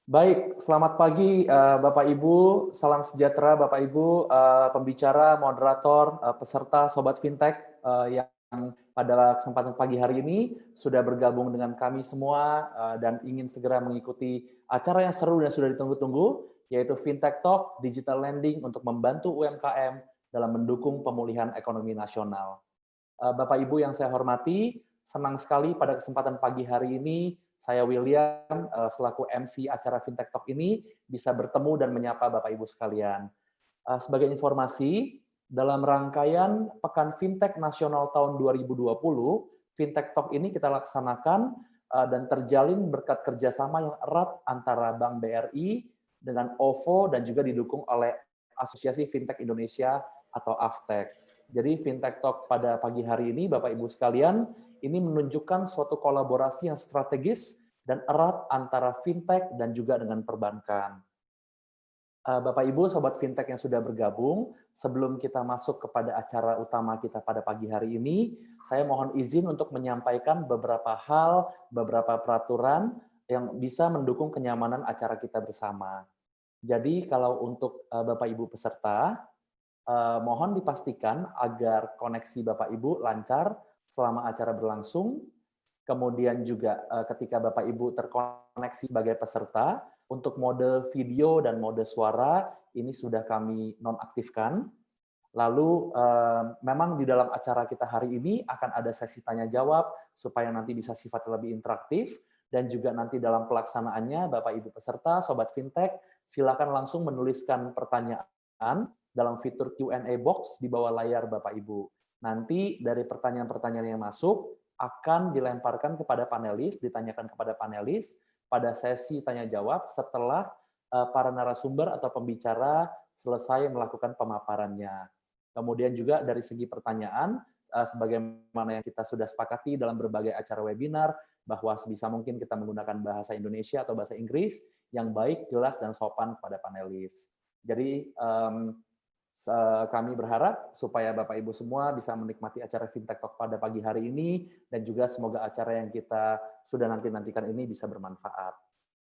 Baik, selamat pagi Bapak Ibu, salam sejahtera Bapak Ibu, pembicara, moderator, peserta Sobat Fintech yang pada kesempatan pagi hari ini sudah bergabung dengan kami semua dan ingin segera mengikuti acara yang seru dan sudah ditunggu-tunggu, yaitu Fintech Talk Digital Lending untuk membantu UMKM dalam mendukung pemulihan ekonomi nasional. Bapak Ibu yang saya hormati, senang sekali pada kesempatan pagi hari ini saya William selaku MC acara Fintech Talk ini bisa bertemu dan menyapa Bapak Ibu sekalian. Sebagai informasi, dalam rangkaian Pekan Fintech Nasional tahun 2020, Fintech Talk ini kita laksanakan dan terjalin berkat kerjasama yang erat antara Bank BRI dengan OVO dan juga didukung oleh Asosiasi Fintech Indonesia atau AFTEC. Jadi Fintech Talk pada pagi hari ini, Bapak Ibu sekalian, ini menunjukkan suatu kolaborasi yang strategis dan erat antara fintech dan juga dengan perbankan. Bapak Ibu, Sobat Fintech yang sudah bergabung, sebelum kita masuk kepada acara utama kita pada pagi hari ini, saya mohon izin untuk menyampaikan beberapa hal, beberapa peraturan yang bisa mendukung kenyamanan acara kita bersama. Jadi kalau untuk Bapak Ibu peserta, mohon dipastikan agar koneksi Bapak Ibu lancar selama acara berlangsung. Kemudian juga ketika Bapak Ibu terkoneksi sebagai peserta, untuk mode video dan mode suara ini sudah kami nonaktifkan. Lalu memang di dalam acara kita hari ini akan ada sesi tanya jawab supaya nanti bisa sifatnya lebih interaktif, dan juga nanti dalam pelaksanaannya Bapak Ibu peserta, Sobat Fintech, silakan langsung menuliskan pertanyaan dalam fitur Q&A box di bawah layar Bapak Ibu. Nanti dari pertanyaan-pertanyaan yang masuk akan dilemparkan kepada panelis, ditanyakan kepada panelis pada sesi tanya jawab setelah para narasumber atau pembicara selesai melakukan pemaparannya. Kemudian juga dari segi pertanyaan, sebagaimana yang kita sudah sepakati dalam berbagai acara webinar, bahwa sebisa mungkin kita menggunakan bahasa Indonesia atau bahasa Inggris yang baik, jelas, dan sopan kepada panelis. Jadi kami berharap supaya Bapak Ibu semua bisa menikmati acara Fintech Talk pada pagi hari ini, dan juga semoga acara yang kita sudah nantikan ini bisa bermanfaat.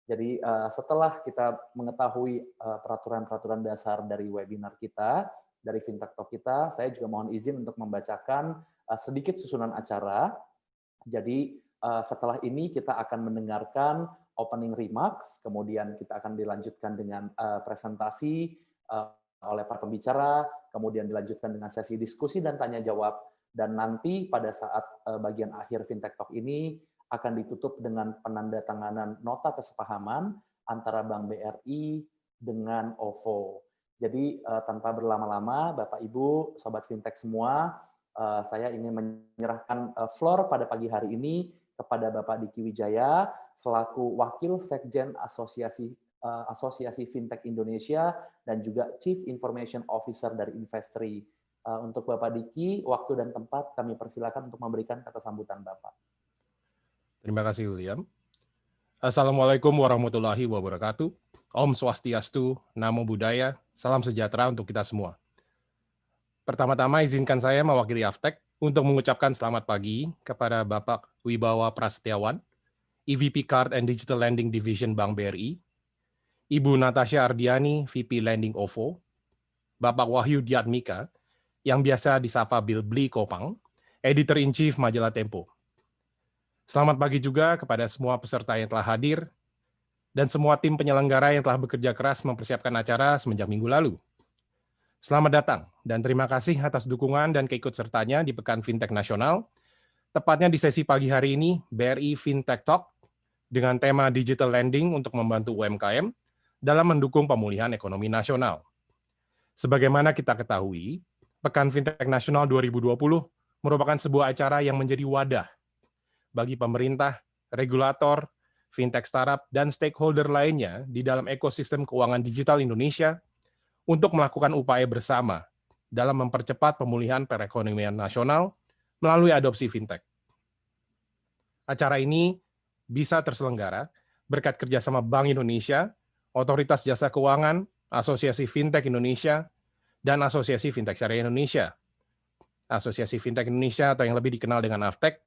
Jadi setelah kita mengetahui peraturan-peraturan dasar dari webinar kita, dari Fintech Talk kita, saya juga mohon izin untuk membacakan sedikit susunan acara. Jadi setelah ini kita akan mendengarkan opening remarks, kemudian kita akan dilanjutkan dengan presentasi oleh para pembicara, kemudian dilanjutkan dengan sesi diskusi dan tanya jawab, dan nanti pada saat bagian akhir Fintech Talk ini akan ditutup dengan penandatanganan nota kesepahaman antara Bank BRI dengan OVO. Jadi tanpa berlama-lama, Bapak Ibu, Sobat Fintech semua, saya ingin menyerahkan floor pada pagi hari ini kepada Bapak Diki Wijaya selaku Wakil Sekjen Asosiasi Fintech Indonesia dan juga Chief Information Officer dari Investri. Untuk Bapak Diki, waktu dan tempat kami persilakan untuk memberikan kata sambutan Bapak. Terima kasih, William. Assalamualaikum warahmatullahi wabarakatuh. Om Swastiastu, Namo Buddhaya, salam sejahtera untuk kita semua. Pertama-tama izinkan saya mewakili AFTEC untuk mengucapkan selamat pagi kepada Bapak Wibawa Prasetyawan, EVP Card and Digital Lending Division Bank BRI, Ibu Natasha Ardiani, VP Lending OVO, Bapak Wahyu Diatmika, yang biasa disapa Bill Bli Kopang, Editor-in-Chief Majalah Tempo. Selamat pagi juga kepada semua peserta yang telah hadir dan semua tim penyelenggara yang telah bekerja keras mempersiapkan acara semenjak minggu lalu. Selamat datang dan terima kasih atas dukungan dan keikutsertanya di Pekan Fintech Nasional, tepatnya di sesi pagi hari ini BRI Fintech Talk dengan tema Digital Lending untuk membantu UMKM dalam mendukung pemulihan ekonomi nasional. Sebagaimana kita ketahui, Pekan Fintech Nasional 2020 merupakan sebuah acara yang menjadi wadah bagi pemerintah, regulator, fintech startup, dan stakeholder lainnya di dalam ekosistem keuangan digital Indonesia untuk melakukan upaya bersama dalam mempercepat pemulihan perekonomian nasional melalui adopsi fintech. Acara ini bisa terselenggara berkat kerjasama Bank Indonesia, Otoritas Jasa Keuangan, Asosiasi Fintech Indonesia, dan Asosiasi Fintech Syariah Indonesia. Asosiasi Fintech Indonesia atau yang lebih dikenal dengan AFTEC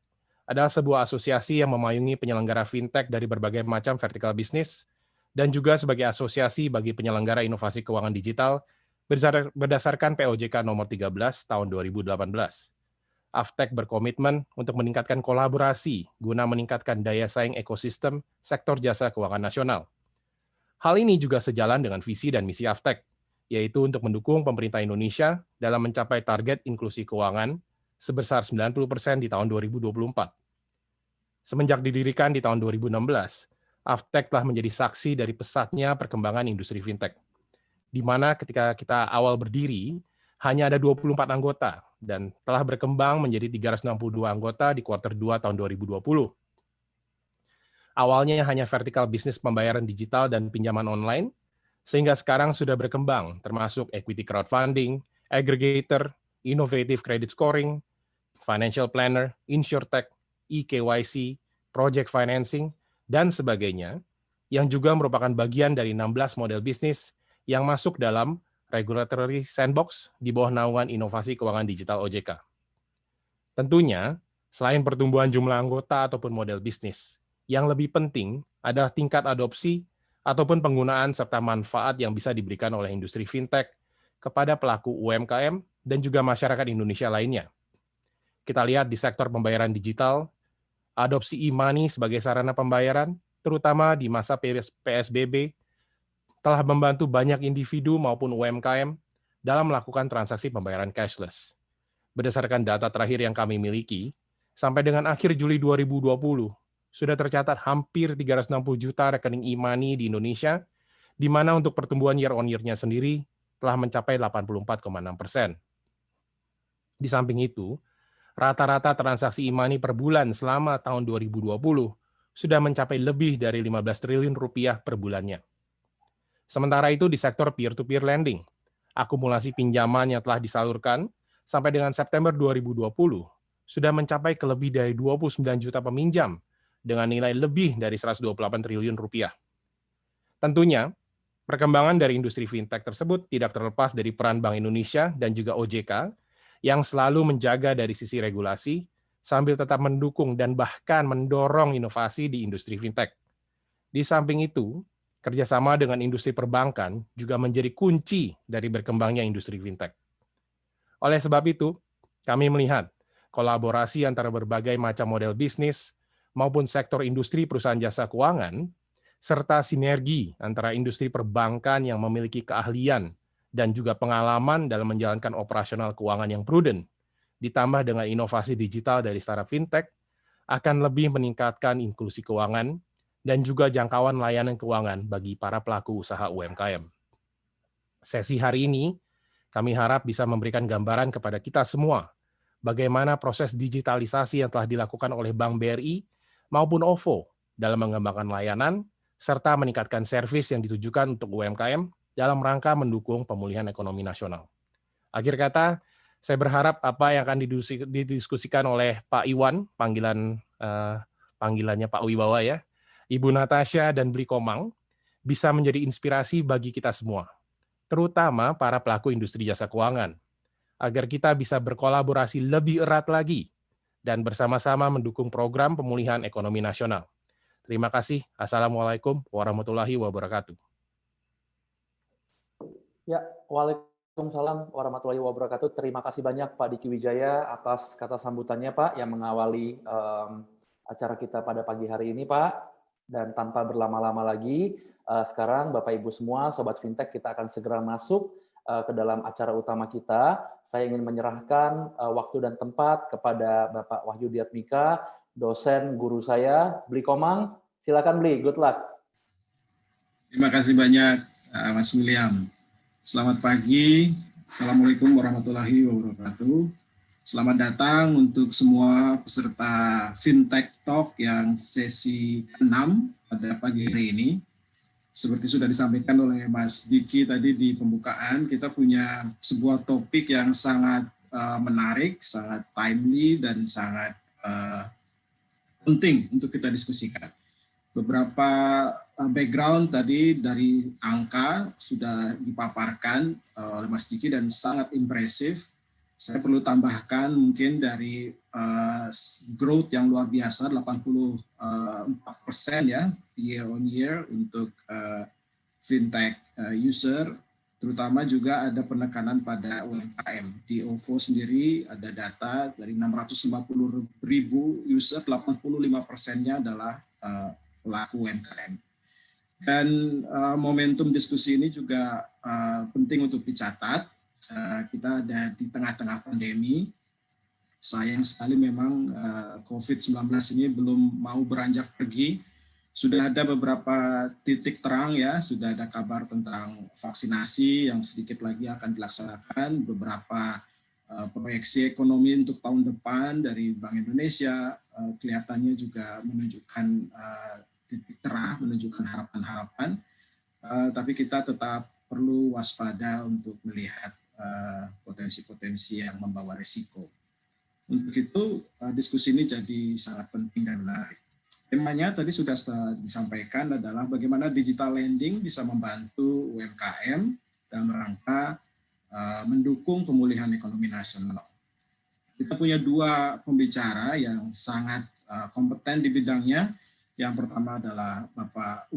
adalah sebuah asosiasi yang memayungi penyelenggara fintech dari berbagai macam vertikal bisnis dan juga sebagai asosiasi bagi penyelenggara inovasi keuangan digital berdasarkan POJK nomor 13 tahun 2018. Aftek berkomitmen untuk meningkatkan kolaborasi guna meningkatkan daya saing ekosistem sektor jasa keuangan nasional. Hal ini juga sejalan dengan visi dan misi Aftek, yaitu untuk mendukung pemerintah Indonesia dalam mencapai target inklusi keuangan sebesar 90% di tahun 2024. Semenjak didirikan di tahun 2016, Aftek telah menjadi saksi dari pesatnya perkembangan industri fintech, di mana ketika kita awal berdiri, hanya ada 24 anggota, dan telah berkembang menjadi 362 anggota di kuartal 2 tahun 2020. Awalnya hanya vertikal bisnis pembayaran digital dan pinjaman online, sehingga sekarang sudah berkembang, termasuk equity crowdfunding, aggregator, innovative credit scoring, financial planner, insurtech, eKYC, project financing, dan sebagainya, yang juga merupakan bagian dari 16 model bisnis yang masuk dalam regulatory sandbox di bawah naungan inovasi keuangan digital OJK. Tentunya, selain pertumbuhan jumlah anggota ataupun model bisnis, yang lebih penting adalah tingkat adopsi ataupun penggunaan serta manfaat yang bisa diberikan oleh industri fintech kepada pelaku UMKM dan juga masyarakat Indonesia lainnya. Kita lihat di sektor pembayaran digital, adopsi e-money sebagai sarana pembayaran, terutama di masa PSBB, telah membantu banyak individu maupun UMKM dalam melakukan transaksi pembayaran cashless. Berdasarkan data terakhir yang kami miliki, sampai dengan akhir Juli 2020, sudah tercatat hampir 360 juta rekening e-money di Indonesia, di mana untuk pertumbuhan year-on-year-nya sendiri telah mencapai 84,6%. Di samping itu, rata-rata transaksi e-money per bulan selama tahun 2020 sudah mencapai lebih dari 15 triliun rupiah per bulannya. Sementara itu di sektor peer-to-peer lending, akumulasi pinjaman yang telah disalurkan sampai dengan September 2020 sudah mencapai ke lebih dari 29 juta peminjam dengan nilai lebih dari 128 triliun rupiah. Tentunya, perkembangan dari industri fintech tersebut tidak terlepas dari peran Bank Indonesia dan juga OJK yang selalu menjaga dari sisi regulasi sambil tetap mendukung dan bahkan mendorong inovasi di industri fintech. Di samping itu, kerjasama dengan industri perbankan juga menjadi kunci dari berkembangnya industri fintech. Oleh sebab itu, kami melihat kolaborasi antara berbagai macam model bisnis maupun sektor industri perusahaan jasa keuangan, serta sinergi antara industri perbankan yang memiliki keahlian dan juga pengalaman dalam menjalankan operasional keuangan yang prudent, ditambah dengan inovasi digital dari startup fintech, akan lebih meningkatkan inklusi keuangan dan juga jangkauan layanan keuangan bagi para pelaku usaha UMKM. Sesi hari ini, kami harap bisa memberikan gambaran kepada kita semua bagaimana proses digitalisasi yang telah dilakukan oleh Bank BRI maupun OVO dalam mengembangkan layanan, serta meningkatkan servis yang ditujukan untuk UMKM dalam rangka mendukung pemulihan ekonomi nasional. Akhir kata, saya berharap apa yang akan didiskusikan oleh Pak Iwan, panggilannya Pak Wibawa ya, Ibu Natasha dan Bli Komang, bisa menjadi inspirasi bagi kita semua, terutama para pelaku industri jasa keuangan, agar kita bisa berkolaborasi lebih erat lagi dan bersama-sama mendukung program pemulihan ekonomi nasional. Terima kasih. Assalamualaikum warahmatullahi wabarakatuh. Ya, waalaikumsalam warahmatullahi wabarakatuh. Terima kasih banyak Pak Diki Wijaya atas kata sambutannya Pak yang mengawali acara kita pada pagi hari ini Pak. Dan tanpa berlama-lama lagi, sekarang Bapak Ibu semua, Sobat Fintech, kita akan segera masuk ke dalam acara utama kita. Saya ingin menyerahkan waktu dan tempat kepada Bapak Wahyu Diatmika, dosen guru saya, Bli Komang. Silakan Bli, good luck. Terima kasih banyak Mas William. Selamat pagi, Assalamualaikum warahmatullahi wabarakatuh. Selamat datang untuk semua peserta Fintech Talk yang sesi 6 pada pagi hari ini. Seperti sudah disampaikan oleh Mas Diki tadi di pembukaan, kita punya sebuah topik yang sangat menarik, sangat timely, dan sangat penting untuk kita diskusikan. Beberapa background tadi dari angka sudah dipaparkan oleh Mas Diki dan sangat impresif. Saya perlu tambahkan mungkin dari growth yang luar biasa, 84% ya year on year untuk fintech user, terutama juga ada penekanan pada UMKM. Di OVO sendiri ada data dari 650.000 user, 85%-nya adalah pelaku UMKM. Dan momentum diskusi ini juga penting untuk dicatat. Kita ada di tengah-tengah pandemi. Sayang sekali memang COVID-19 ini belum mau beranjak pergi. Sudah ada beberapa titik terang ya, sudah ada kabar tentang vaksinasi yang sedikit lagi akan dilaksanakan, beberapa proyeksi ekonomi untuk tahun depan dari Bank Indonesia kelihatannya juga menunjukkan titik terang, menunjukkan harapan-harapan, tapi kita tetap perlu waspada untuk melihat potensi-potensi yang membawa risiko. Untuk itu diskusi ini jadi sangat penting dan menarik. Temanya tadi sudah disampaikan adalah bagaimana digital lending bisa membantu UMKM dalam rangka mendukung pemulihan ekonomi nasional. Kita punya dua pembicara yang sangat kompeten di bidangnya. Yang pertama adalah Bapak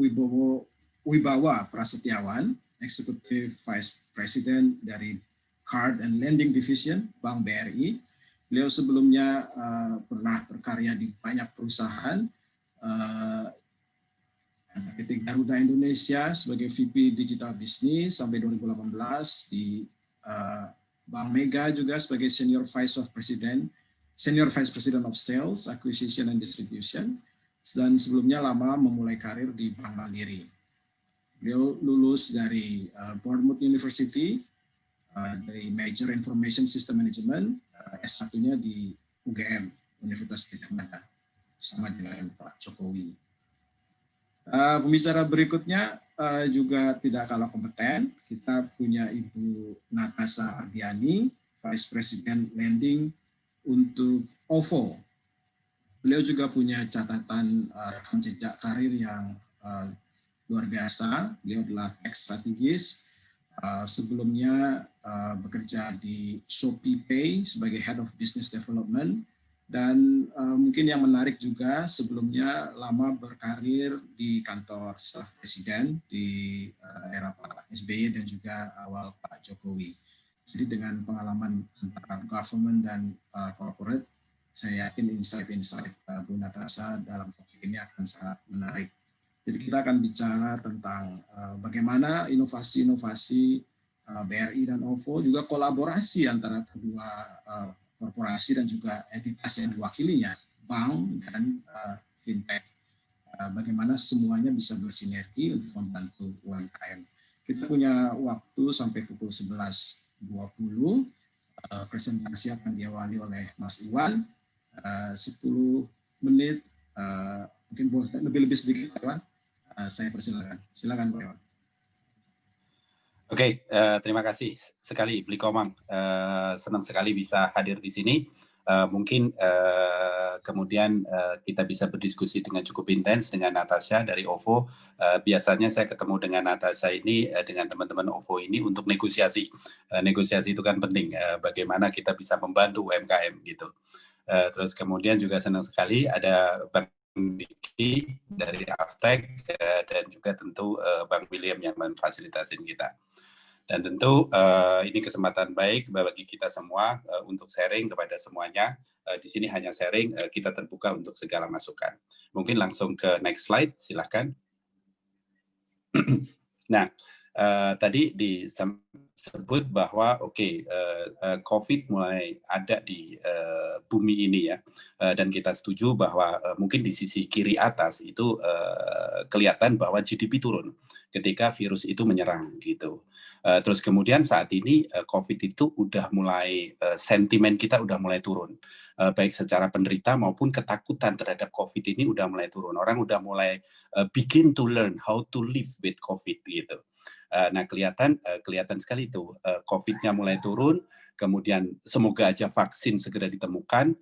Wibawa Prasetyawan, Executive Vice President dari Card and Lending Division Bank BRI. Beliau sebelumnya pernah berkarya di banyak perusahaan, PT Garuda Indonesia sebagai VP Digital Business sampai 2018, di Bank Mega juga sebagai Senior Vice President of Sales, Acquisition and Distribution, dan sebelumnya lama memulai karir di Bank Mandiri. Beliau lulus dari Bournemouth University, dari Major Information System Management, S1-nya di UGM, Universitas Gadjah Mada, sama dengan Pak Jokowi. Pembicara berikutnya juga tidak kalah kompeten. Kita punya Ibu Natasha Ardiani, Vice President Lending untuk OVO. Beliau juga punya catatan rekam jejak karir yang luar biasa. Beliau adalah tech strategis. Sebelumnya bekerja di Shopee Pay sebagai Head of Business Development, dan mungkin yang menarik juga sebelumnya lama berkarir di kantor staf presiden di era Pak SBY dan juga awal Pak Jokowi. Jadi dengan pengalaman antara government dan corporate, saya yakin insight-insight Bu Natasha dalam topik ini akan sangat menarik. Jadi kita akan bicara tentang bagaimana inovasi-inovasi BRI dan OVO, juga kolaborasi antara kedua korporasi dan juga entitas yang diwakilinya, bank dan fintech. Bagaimana semuanya bisa bersinergi untuk membantu UMKM. Kita punya waktu sampai pukul 11.20. Presentasi akan diawali oleh Mas Iwan. 10 menit, mungkin lebih sedikit, Pak Iwan. Saya persilakan. Silakan, Pak Iwan. Oke, terima kasih sekali Bli Komang. Senang sekali bisa hadir di sini. Mungkin kemudian kita bisa berdiskusi dengan cukup intens dengan Natasha dari OVO. Biasanya saya ketemu dengan Natasha ini, dengan teman-teman OVO ini untuk negosiasi. Negosiasi itu kan penting, bagaimana kita bisa membantu UMKM gitu. Terus kemudian juga senang sekali ada Bang Diki dari Aftek dan juga tentu Bang William yang memfasilitasin kita. Dan tentu ini kesempatan baik bagi kita semua untuk sharing kepada semuanya. Di sini hanya sharing, kita terbuka untuk segala masukan. Mungkin langsung ke next slide, silakan. Nah, tadi disebut bahwa COVID mulai ada di bumi ini ya, dan kita setuju bahwa mungkin di sisi kiri atas itu kelihatan bahwa GDP turun ketika virus itu menyerang gitu. Terus kemudian saat ini COVID itu udah mulai, sentimen kita udah mulai turun, baik secara penderita maupun ketakutan terhadap COVID ini udah mulai turun. Orang udah mulai begin to learn how to live with COVID gitu. Nah kelihatan sekali itu COVID-nya mulai turun, kemudian semoga aja vaksin segera ditemukan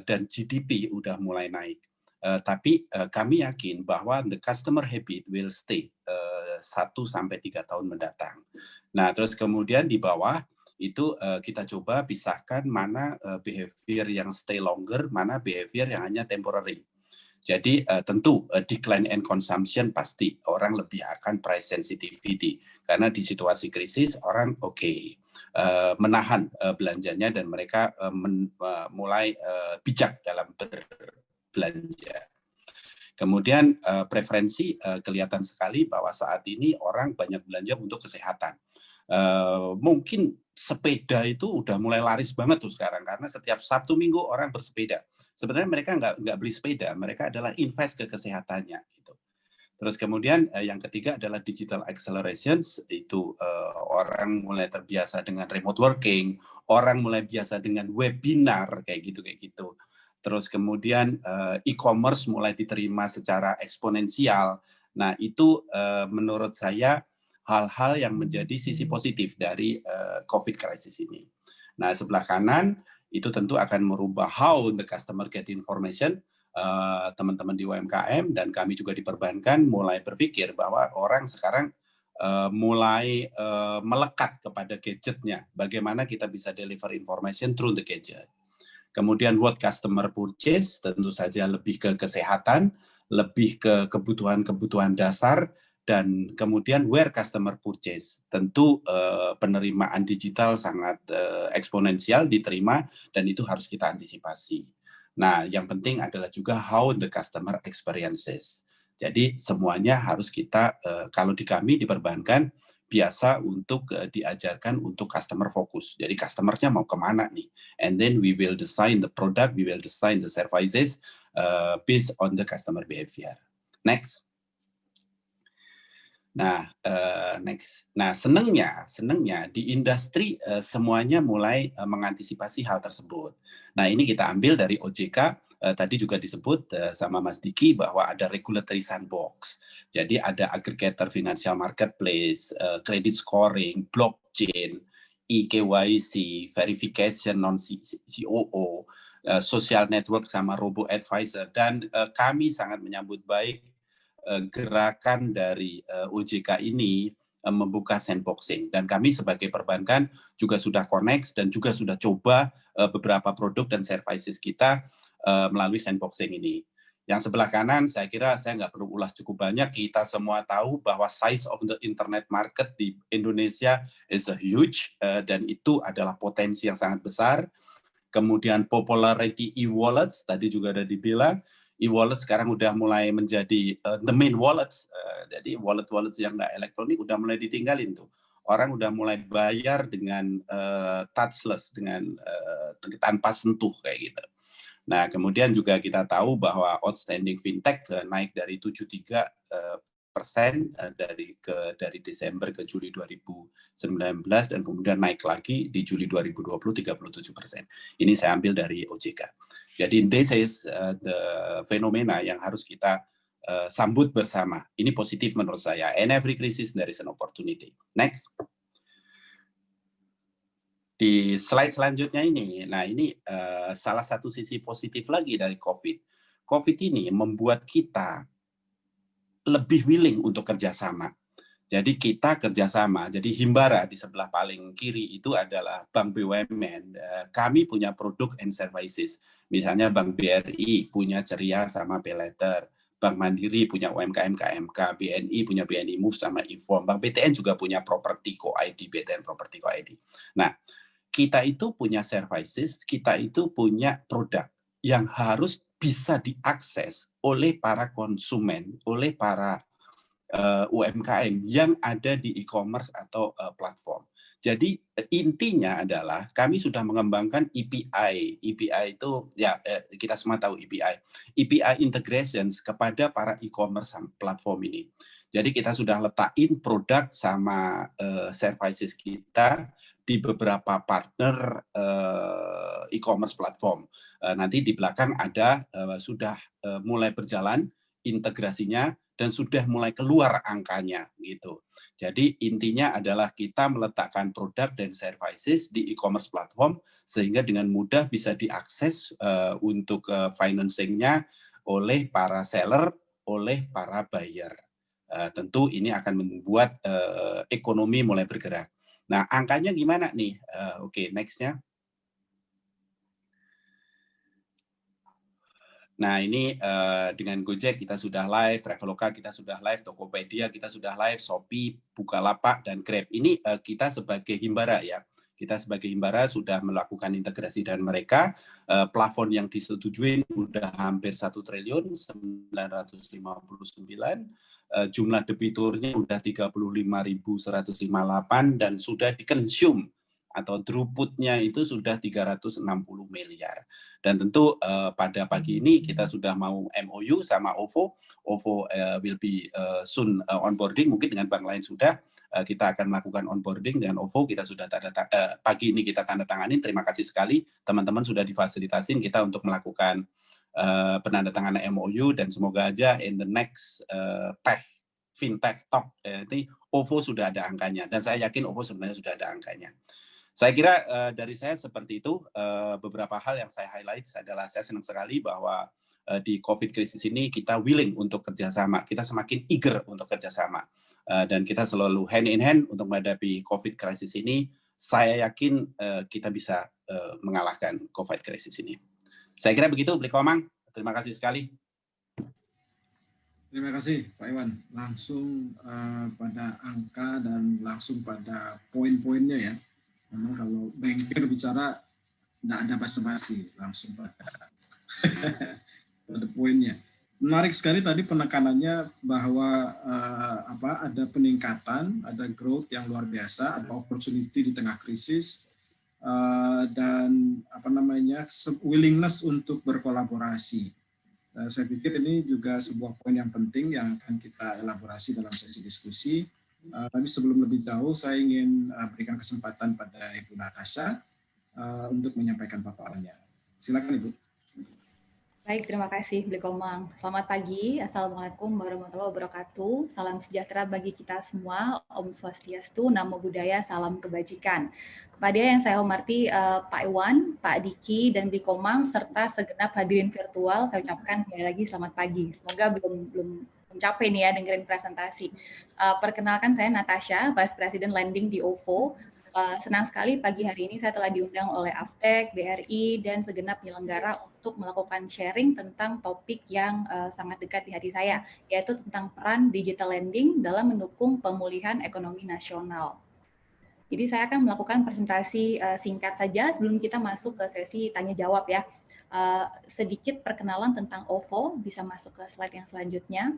dan GDP udah mulai naik. Tapi kami yakin bahwa the customer habit will stay 1-3 tahun mendatang. Nah terus kemudian di bawah itu kita coba pisahkan mana behavior yang stay longer, mana behavior yang hanya temporary. Jadi tentu decline and consumption pasti orang lebih akan price sensitivity karena di situasi krisis orang menahan belanjanya dan mereka mulai bijak dalam berbelanja. Kemudian preferensi kelihatan sekali bahwa saat ini orang banyak belanja untuk kesehatan. Mungkin sepeda itu udah mulai laris banget tuh sekarang karena setiap Sabtu Minggu orang bersepeda. Sebenarnya mereka nggak beli sepeda, mereka adalah invest ke kesehatannya gitu. Terus kemudian yang ketiga adalah digital accelerations, itu orang mulai terbiasa dengan remote working, orang mulai biasa dengan webinar kayak gitu. Terus kemudian e-commerce mulai diterima secara eksponensial. Nah itu menurut saya hal-hal yang menjadi sisi positif dari COVID crisis ini. Nah sebelah kanan itu tentu akan merubah how the customer get information. Teman-teman di UMKM dan kami juga di perbankan mulai berpikir bahwa orang sekarang mulai melekat kepada gadgetnya. Bagaimana kita bisa deliver information through the gadget. Kemudian what customer purchase tentu saja lebih ke kesehatan, lebih ke kebutuhan-kebutuhan dasar, dan kemudian where customer purchase. Tentu penerimaan digital sangat eksponensial diterima dan itu harus kita antisipasi. Nah, yang penting adalah juga how the customer experiences. Jadi semuanya harus kita, kalau di kami di perbankan, biasa untuk diajarkan untuk customer fokus. Jadi customer-nya mau kemana nih? And then we will design the product, we will design the services based on the customer behavior. Next. Nah, senangnya di industri semuanya mulai mengantisipasi hal tersebut. Nah, ini kita ambil dari OJK, tadi juga disebut sama Mas Diki bahwa ada regulatory sandbox. Jadi ada aggregator financial marketplace, credit scoring, blockchain, eKYC, verification non-COO, social network sama robo advisor, dan kami sangat menyambut baik gerakan dari OJK ini membuka sandboxing, dan kami sebagai perbankan juga sudah connect dan juga sudah coba beberapa produk dan services kita melalui sandboxing ini. Yang sebelah kanan saya kira saya nggak perlu ulas cukup banyak, kita semua tahu bahwa size of the internet market di Indonesia is a huge dan itu adalah potensi yang sangat besar. Kemudian popularity e-wallets tadi juga ada dibilang, e-wallet sekarang udah mulai menjadi the main wallets. Jadi wallet-wallet yang nggak elektronik udah mulai ditinggalin tuh. Orang udah mulai bayar dengan touchless, dengan tanpa sentuh kayak gitu. Nah, kemudian juga kita tahu bahwa outstanding fintech naik dari 73% dari Desember ke Juli 2019 dan kemudian naik lagi di Juli 2020 37%. Ini saya ambil dari OJK. Jadi this is the fenomena yang harus kita sambut bersama. Ini positif menurut saya. In every crisis there is an opportunity. Next. Di slide selanjutnya ini, nah ini salah satu sisi positif lagi dari COVID. COVID ini membuat kita lebih willing untuk kerjasama. Jadi kita kerjasama, jadi Himbara di sebelah paling kiri itu adalah Bank BUMN. Kami punya produk and services. Misalnya Bank BRI punya Ceria sama Paylater. Bank Mandiri punya UMKM KMK, BNI punya BNI Move sama Inform. Bank BTN juga punya Property Co ID, BTN Property Co ID. Nah, kita itu punya services, kita itu punya produk yang harus bisa diakses oleh para konsumen, oleh para UMKM yang ada di e-commerce atau platform. Jadi intinya adalah kami sudah mengembangkan EPI. EPI itu ya kita semua tahu EPI. EPI integrations kepada para e-commerce platform ini. Jadi kita sudah letakin produk sama services kita di beberapa partner e-commerce platform. Nanti di belakang ada sudah mulai berjalan integrasinya dan sudah mulai keluar angkanya gitu. Jadi intinya adalah kita meletakkan produk dan services di e-commerce platform sehingga dengan mudah bisa diakses untuk financing-nya oleh para seller, oleh para buyer. Tentu ini akan membuat ekonomi mulai bergerak. Nah, angkanya gimana nih? Oke, next-nya. Nah, ini dengan Gojek kita sudah live, Traveloka kita sudah live, Tokopedia kita sudah live, Shopee, Bukalapak, dan Grab. Ini kita sebagai himbara ya. Kita sebagai himbara sudah melakukan integrasi dengan mereka. Plafon yang disetujui sudah hampir 1 triliun 959. Jumlah debiturnya sudah 35.158 dan sudah dikonsum atau throughput-nya itu sudah 360 miliar. Dan tentu pada pagi ini kita sudah mau MOU sama OVO. OVO will be soon onboarding, mungkin dengan bank lain sudah. Kita akan melakukan onboarding dengan OVO, kita sudah pagi ini kita tanda tangani. Terima kasih sekali teman-teman sudah difasilitasin kita untuk melakukan penandatanganan MOU, dan semoga aja in the next fintech talk nanti OVO sudah ada angkanya, dan saya yakin OVO sebenarnya sudah ada angkanya. Saya kira dari saya seperti itu. Beberapa hal yang saya highlight adalah saya senang sekali bahwa di COVID krisis ini kita willing untuk kerjasama, kita semakin eager untuk kerjasama, dan kita selalu hand in hand untuk menghadapi COVID krisis ini. Saya yakin kita bisa mengalahkan COVID krisis ini. Saya kira begitu, Bli Komang. Terima kasih sekali. Terima kasih Pak Iwan. Langsung pada angka dan langsung pada poin-poinnya ya. Memang kalau banker bicara tidak ada basa-basi, langsung pada poinnya. Menarik sekali tadi penekanannya bahwa ada peningkatan, ada growth yang luar biasa, ada opportunity di tengah krisis, dan willingness untuk berkolaborasi. Saya pikir ini juga sebuah poin yang penting yang akan kita elaborasi dalam sesi diskusi. Tapi sebelum lebih jauh, saya ingin berikan kesempatan pada Ibu Natasha untuk menyampaikan paparannya. Silakan Ibu. Baik, terima kasih Bli Komang. Selamat pagi, Assalamualaikum warahmatullahi wabarakatuh. Salam sejahtera bagi kita semua, Om Swastiastu, Namo Buddhaya, salam kebajikan. Kepada yang saya hormati Pak Iwan, Pak Diki, dan Bli Komang, serta segenap hadirin virtual, saya ucapkan sekali lagi selamat pagi. Semoga belum capek nih ya dengerin presentasi. Perkenalkan, saya Natasha, Vice President Lending di OVO. Senang sekali pagi hari ini saya telah diundang oleh Aftek, BRI, dan segenap penyelenggara untuk melakukan sharing tentang topik yang sangat dekat di hati saya, yaitu tentang peran digital lending dalam mendukung pemulihan ekonomi nasional. Jadi saya akan melakukan presentasi singkat saja sebelum kita masuk ke sesi tanya-jawab ya. Sedikit perkenalan tentang OVO, bisa masuk ke slide yang selanjutnya.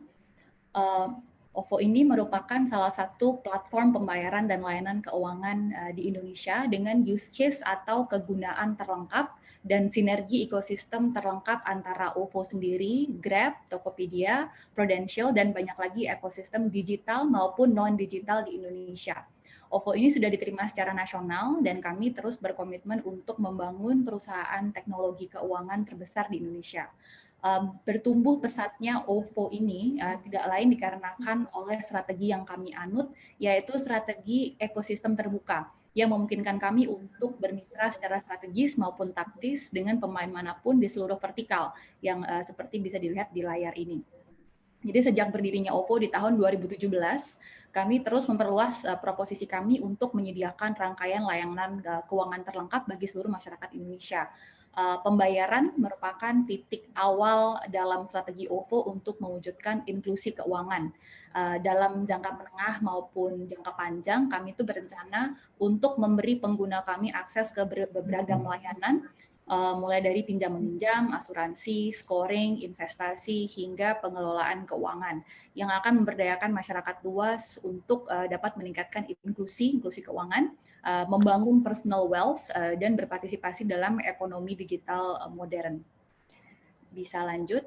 OVO ini merupakan salah satu platform pembayaran dan layanan keuangan di Indonesia dengan use case atau kegunaan terlengkap dan sinergi ekosistem terlengkap antara OVO sendiri, Grab, Tokopedia, Prudential, dan banyak lagi ekosistem digital maupun non-digital di Indonesia. OVO ini sudah diterima secara nasional dan kami terus berkomitmen untuk membangun perusahaan teknologi keuangan terbesar di Indonesia. Bertumbuh pesatnya OVO ini tidak lain dikarenakan oleh strategi yang kami anut, yaitu strategi ekosistem terbuka yang memungkinkan kami untuk bermitra secara strategis maupun taktis dengan pemain manapun di seluruh vertikal yang seperti bisa dilihat di layar ini. Jadi sejak berdirinya OVO di tahun 2017, kami terus memperluas proposisi kami untuk menyediakan rangkaian layanan keuangan terlengkap bagi seluruh masyarakat Indonesia. Pembayaran merupakan titik awal dalam strategi OVO untuk mewujudkan inklusi keuangan. Dalam jangka menengah maupun jangka panjang, kami itu berencana untuk memberi pengguna kami akses ke beragam layanan, mulai dari pinjam-meminjam, asuransi, scoring, investasi, hingga pengelolaan keuangan yang akan memberdayakan masyarakat luas untuk dapat meningkatkan inklusi keuangan, membangun personal wealth, dan berpartisipasi dalam ekonomi digital modern. Bisa lanjut.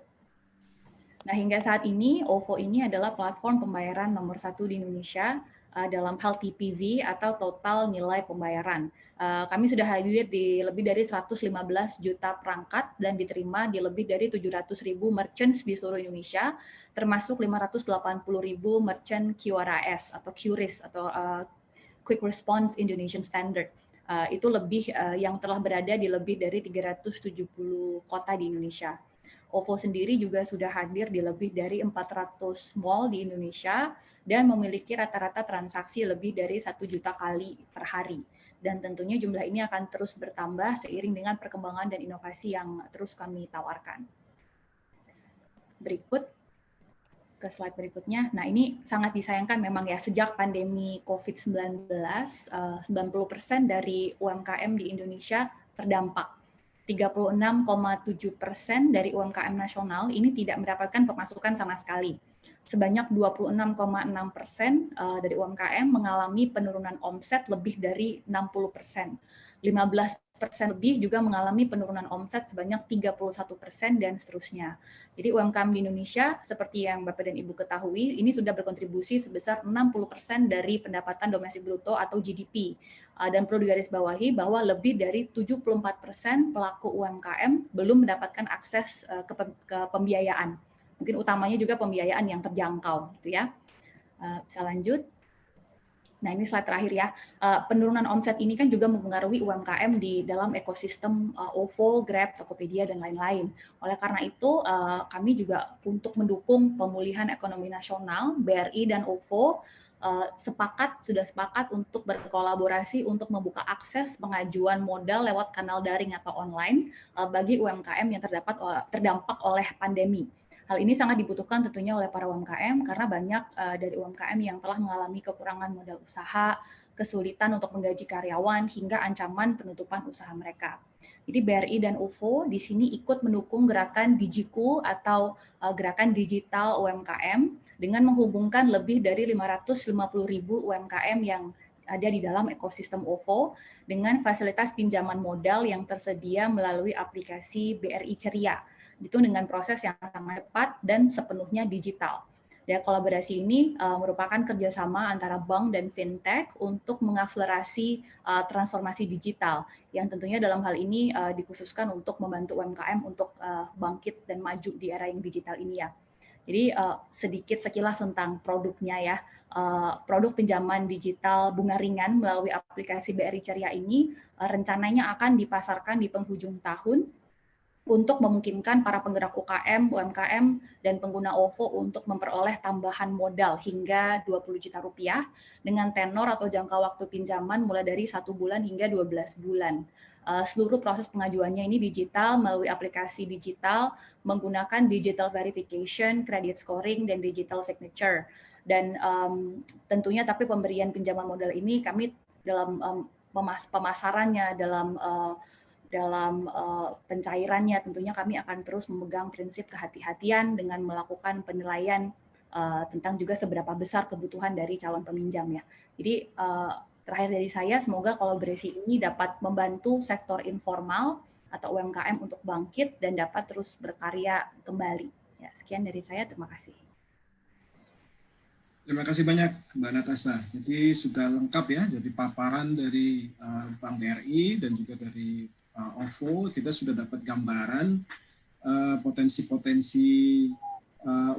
Nah, hingga saat ini, OVO ini adalah platform pembayaran nomor 1 di Indonesia dalam hal TPV atau total nilai pembayaran. Kami sudah hadir di lebih dari 115 juta perangkat dan diterima di lebih dari 700.000 merchants di seluruh Indonesia, termasuk 580.000 merchant QRIS atau QRIS atau Quick Response Indonesian Standard. Itu lebih yang telah berada di lebih dari 370 kota di Indonesia. OVO sendiri juga sudah hadir di lebih dari 400 mall di Indonesia dan memiliki rata-rata transaksi lebih dari 1 juta kali per hari. Dan tentunya jumlah ini akan terus bertambah seiring dengan perkembangan dan inovasi yang terus kami tawarkan. Berikut ke slide berikutnya. Nah, ini sangat disayangkan memang ya, sejak pandemi COVID-19, 90% dari UMKM di Indonesia terdampak. 36,7% dari UMKM nasional ini tidak mendapatkan pemasukan sama sekali. Sebanyak 26,6% dari UMKM mengalami penurunan omset lebih dari 60%. 15% lebih juga mengalami penurunan omset sebanyak 31% dan seterusnya. Jadi UMKM di Indonesia, seperti yang Bapak dan Ibu ketahui, ini sudah berkontribusi sebesar 60% dari pendapatan domestik bruto atau GDP. Dan perlu digarisbawahi bahwa lebih dari 74% pelaku UMKM belum mendapatkan akses ke pembiayaan. Mungkin utamanya juga pembiayaan yang terjangkau, gitu ya. Bisa lanjut. Nah, ini slide terakhir ya. Penurunan omset ini kan juga mempengaruhi UMKM di dalam ekosistem OVO, Grab, Tokopedia, dan lain-lain. Oleh karena itu, kami juga untuk mendukung pemulihan ekonomi nasional, BRI dan OVO sudah sepakat untuk berkolaborasi untuk membuka akses pengajuan modal lewat kanal daring atau online bagi UMKM yang terdampak oleh pandemi. Hal ini sangat dibutuhkan tentunya oleh para UMKM karena banyak dari UMKM yang telah mengalami kekurangan modal usaha, kesulitan untuk menggaji karyawan, hingga ancaman penutupan usaha mereka. Jadi BRI dan OVO di sini ikut mendukung gerakan Digiku atau gerakan digital UMKM dengan menghubungkan lebih dari 550.000 UMKM yang ada di dalam ekosistem OVO dengan fasilitas pinjaman modal yang tersedia melalui aplikasi BRI Ceria. Itu dengan proses yang sangat cepat dan sepenuhnya digital. Dan kolaborasi ini merupakan kerjasama antara bank dan fintech untuk mengakselerasi transformasi digital yang tentunya dalam hal ini dikhususkan untuk membantu UMKM untuk bangkit dan maju di era yang digital ini ya. Jadi sedikit sekilas tentang produknya ya. Produk pinjaman digital bunga ringan melalui aplikasi BRI Ceria ini rencananya akan dipasarkan di penghujung tahun untuk memungkinkan para penggerak UMKM, dan pengguna OVO untuk memperoleh tambahan modal hingga 20 juta rupiah dengan tenor atau jangka waktu pinjaman mulai dari 1 bulan hingga 12 bulan. Seluruh proses pengajuannya ini digital melalui aplikasi digital menggunakan digital verification, credit scoring, dan digital signature. Dan tentunya tapi pemberian pinjaman modal ini kami dalam pemasarannya, dalam pencairannya tentunya kami akan terus memegang prinsip kehati-hatian dengan melakukan penilaian tentang juga seberapa besar kebutuhan dari calon peminjam ya. Jadi terakhir dari saya, semoga kolaborasi ini dapat membantu sektor informal atau UMKM untuk bangkit dan dapat terus berkarya kembali. Ya, sekian dari saya, terima kasih. Terima kasih banyak Mbak Natasha. Jadi sudah lengkap ya, jadi paparan dari Bank BRI dan juga dari OVO, kita sudah dapat gambaran potensi-potensi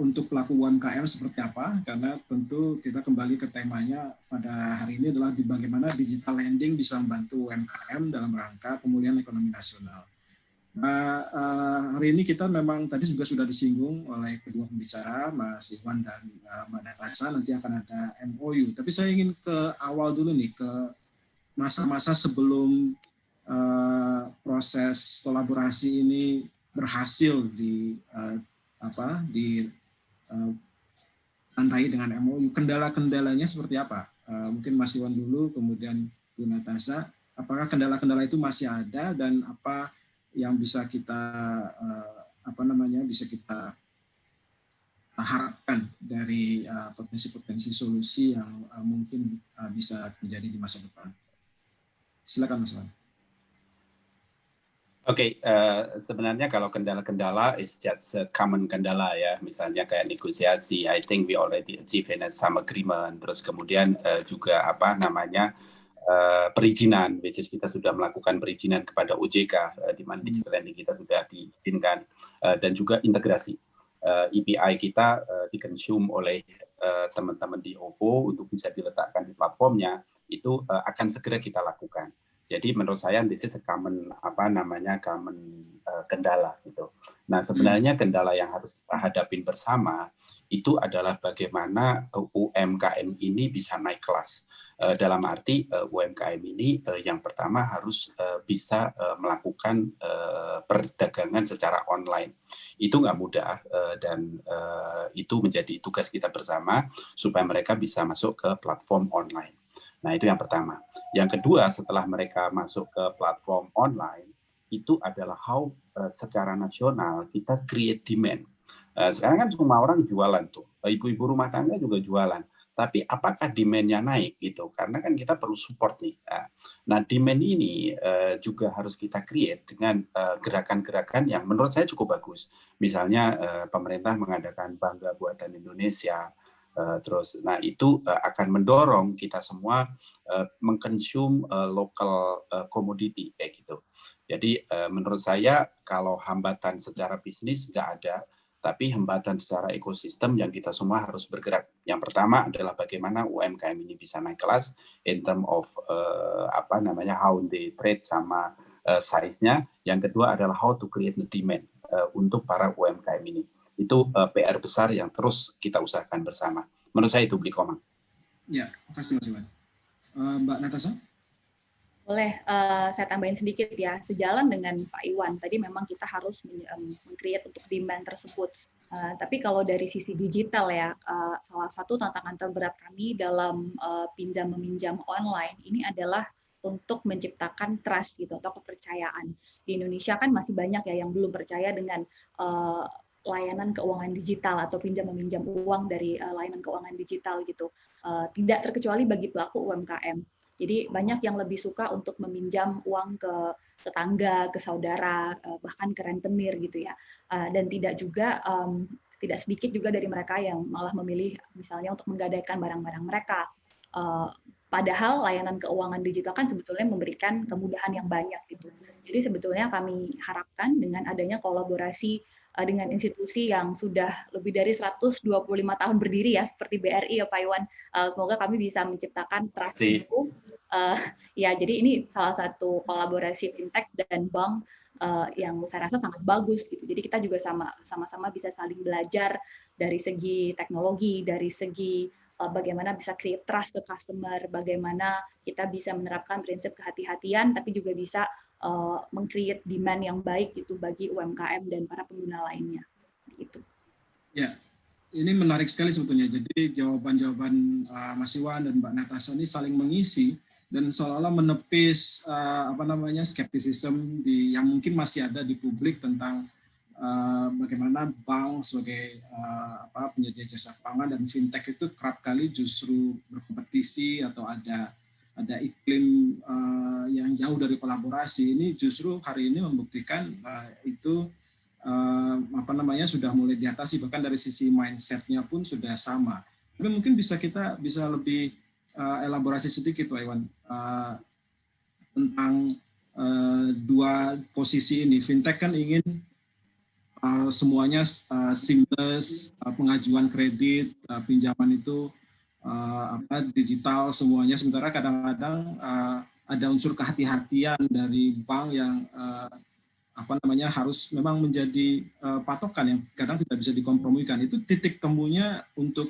untuk pelaku UMKM seperti apa, karena tentu kita kembali ke temanya pada hari ini adalah di bagaimana digital lending bisa membantu UMKM dalam rangka pemulihan ekonomi nasional. Nah, hari ini kita memang tadi juga sudah disinggung oleh kedua pembicara, Mas Iwan dan Mbak Natasha, nanti akan ada MOU. Tapi saya ingin ke awal dulu nih, ke masa-masa sebelum proses kolaborasi ini berhasil ditandai dengan MOU. Kendala-kendalanya seperti apa? Mungkin Mas Iwan dulu, kemudian Bu Natasha. Apakah kendala-kendala itu masih ada dan apa yang bisa kita bisa kita harapkan dari potensi-potensi solusi yang mungkin bisa terjadi di masa depan? Silakan Mas Iwan. Oke, sebenarnya kalau kendala-kendala is just a common kendala ya, misalnya kayak negosiasi, I think we already achieve in some agreement, terus kemudian juga perizinan, which is kita sudah melakukan perizinan kepada OJK, di mana digital lending kita sudah diizinkan, dan juga integrasi. EPI kita di-consume oleh teman-teman di OVO untuk bisa diletakkan di platformnya, itu akan segera kita lakukan. Jadi menurut saya this is a common kendala gitu. Nah, sebenarnya kendala yang harus kita hadapin bersama itu adalah bagaimana UMKM ini bisa naik kelas. Dalam arti UMKM ini yang pertama harus bisa melakukan perdagangan secara online. Itu nggak mudah dan itu menjadi tugas kita bersama supaya mereka bisa masuk ke platform online. Nah, itu yang pertama. Yang kedua, setelah mereka masuk ke platform online, itu adalah how secara nasional kita create demand. Sekarang kan semua orang jualan tuh. Ibu-ibu rumah tangga juga jualan. Tapi apakah demand-nya naik gitu? Karena kan kita perlu support nih. Nah, demand ini juga harus kita create dengan gerakan-gerakan yang menurut saya cukup bagus. Misalnya pemerintah mengadakan Bangga Buatan Indonesia. Terus, nah itu akan mendorong kita semua mengkonsum local commodity kayak gitu. Jadi menurut saya kalau hambatan secara bisnis nggak ada, tapi hambatan secara ekosistem yang kita semua harus bergerak. Yang pertama adalah bagaimana UMKM ini bisa naik kelas in term of how they trade sama size-nya. Yang kedua adalah how to create the demand untuk para UMKM ini. Itu PR besar yang terus kita usahakan bersama. Menurut saya itu, Blikomang. Ya, makasih Mas Iwan. Mbak Natasha? Boleh saya tambahin sedikit ya. Sejalan dengan Pak Iwan, tadi memang kita harus meng-create untuk demand tersebut. Tapi kalau dari sisi digital ya, salah satu tantangan terberat kami dalam pinjam-meminjam online ini adalah untuk menciptakan trust gitu atau kepercayaan. Di Indonesia kan masih banyak ya yang belum percaya dengan layanan keuangan digital atau pinjam meminjam uang dari layanan keuangan digital gitu. Tidak terkecuali bagi pelaku UMKM. Jadi banyak yang lebih suka untuk meminjam uang ke tetangga, ke saudara, bahkan ke rentenir gitu ya. Dan tidak sedikit juga dari mereka yang malah memilih misalnya untuk menggadaikan barang-barang mereka. Padahal layanan keuangan digital kan sebetulnya memberikan kemudahan yang banyak gitu. Jadi sebetulnya kami harapkan dengan adanya kolaborasi dengan institusi yang sudah lebih dari 125 tahun berdiri ya, seperti BRI ya Pak Iwan. Semoga kami bisa menciptakan trust itu. Ya, jadi ini salah satu kolaborasi fintech dan bank yang saya rasa sangat bagus gitu. Jadi kita juga sama-sama bisa saling belajar dari segi teknologi, dari segi bagaimana bisa create trust ke customer, bagaimana kita bisa menerapkan prinsip kehati-hatian, tapi juga bisa meng-create demand yang baik gitu bagi UMKM dan para pengguna lainnya. Gitu. Ya, ini menarik sekali sebetulnya. Jadi jawaban-jawaban Mas Iwan dan Mbak Natasha ini saling mengisi dan seolah-olah menepis skeptisisme yang mungkin masih ada di publik tentang bagaimana bank sebagai penyedia jasa keuangan dan fintech itu kerap kali justru berkompetisi atau ada iklim yang jauh dari kolaborasi. Ini justru hari ini membuktikan itu sudah mulai diatasi, bahkan dari sisi mindset-nya pun sudah sama. Tapi mungkin kita bisa lebih elaborasi sedikit Pak Iwan tentang dua posisi ini. Fintech kan ingin semuanya seamless, pengajuan kredit, pinjaman itu digital semuanya, sementara kadang-kadang ada unsur kehati-hatian dari bank yang harus memang menjadi patokan yang kadang tidak bisa dikompromikan. Itu titik temunya untuk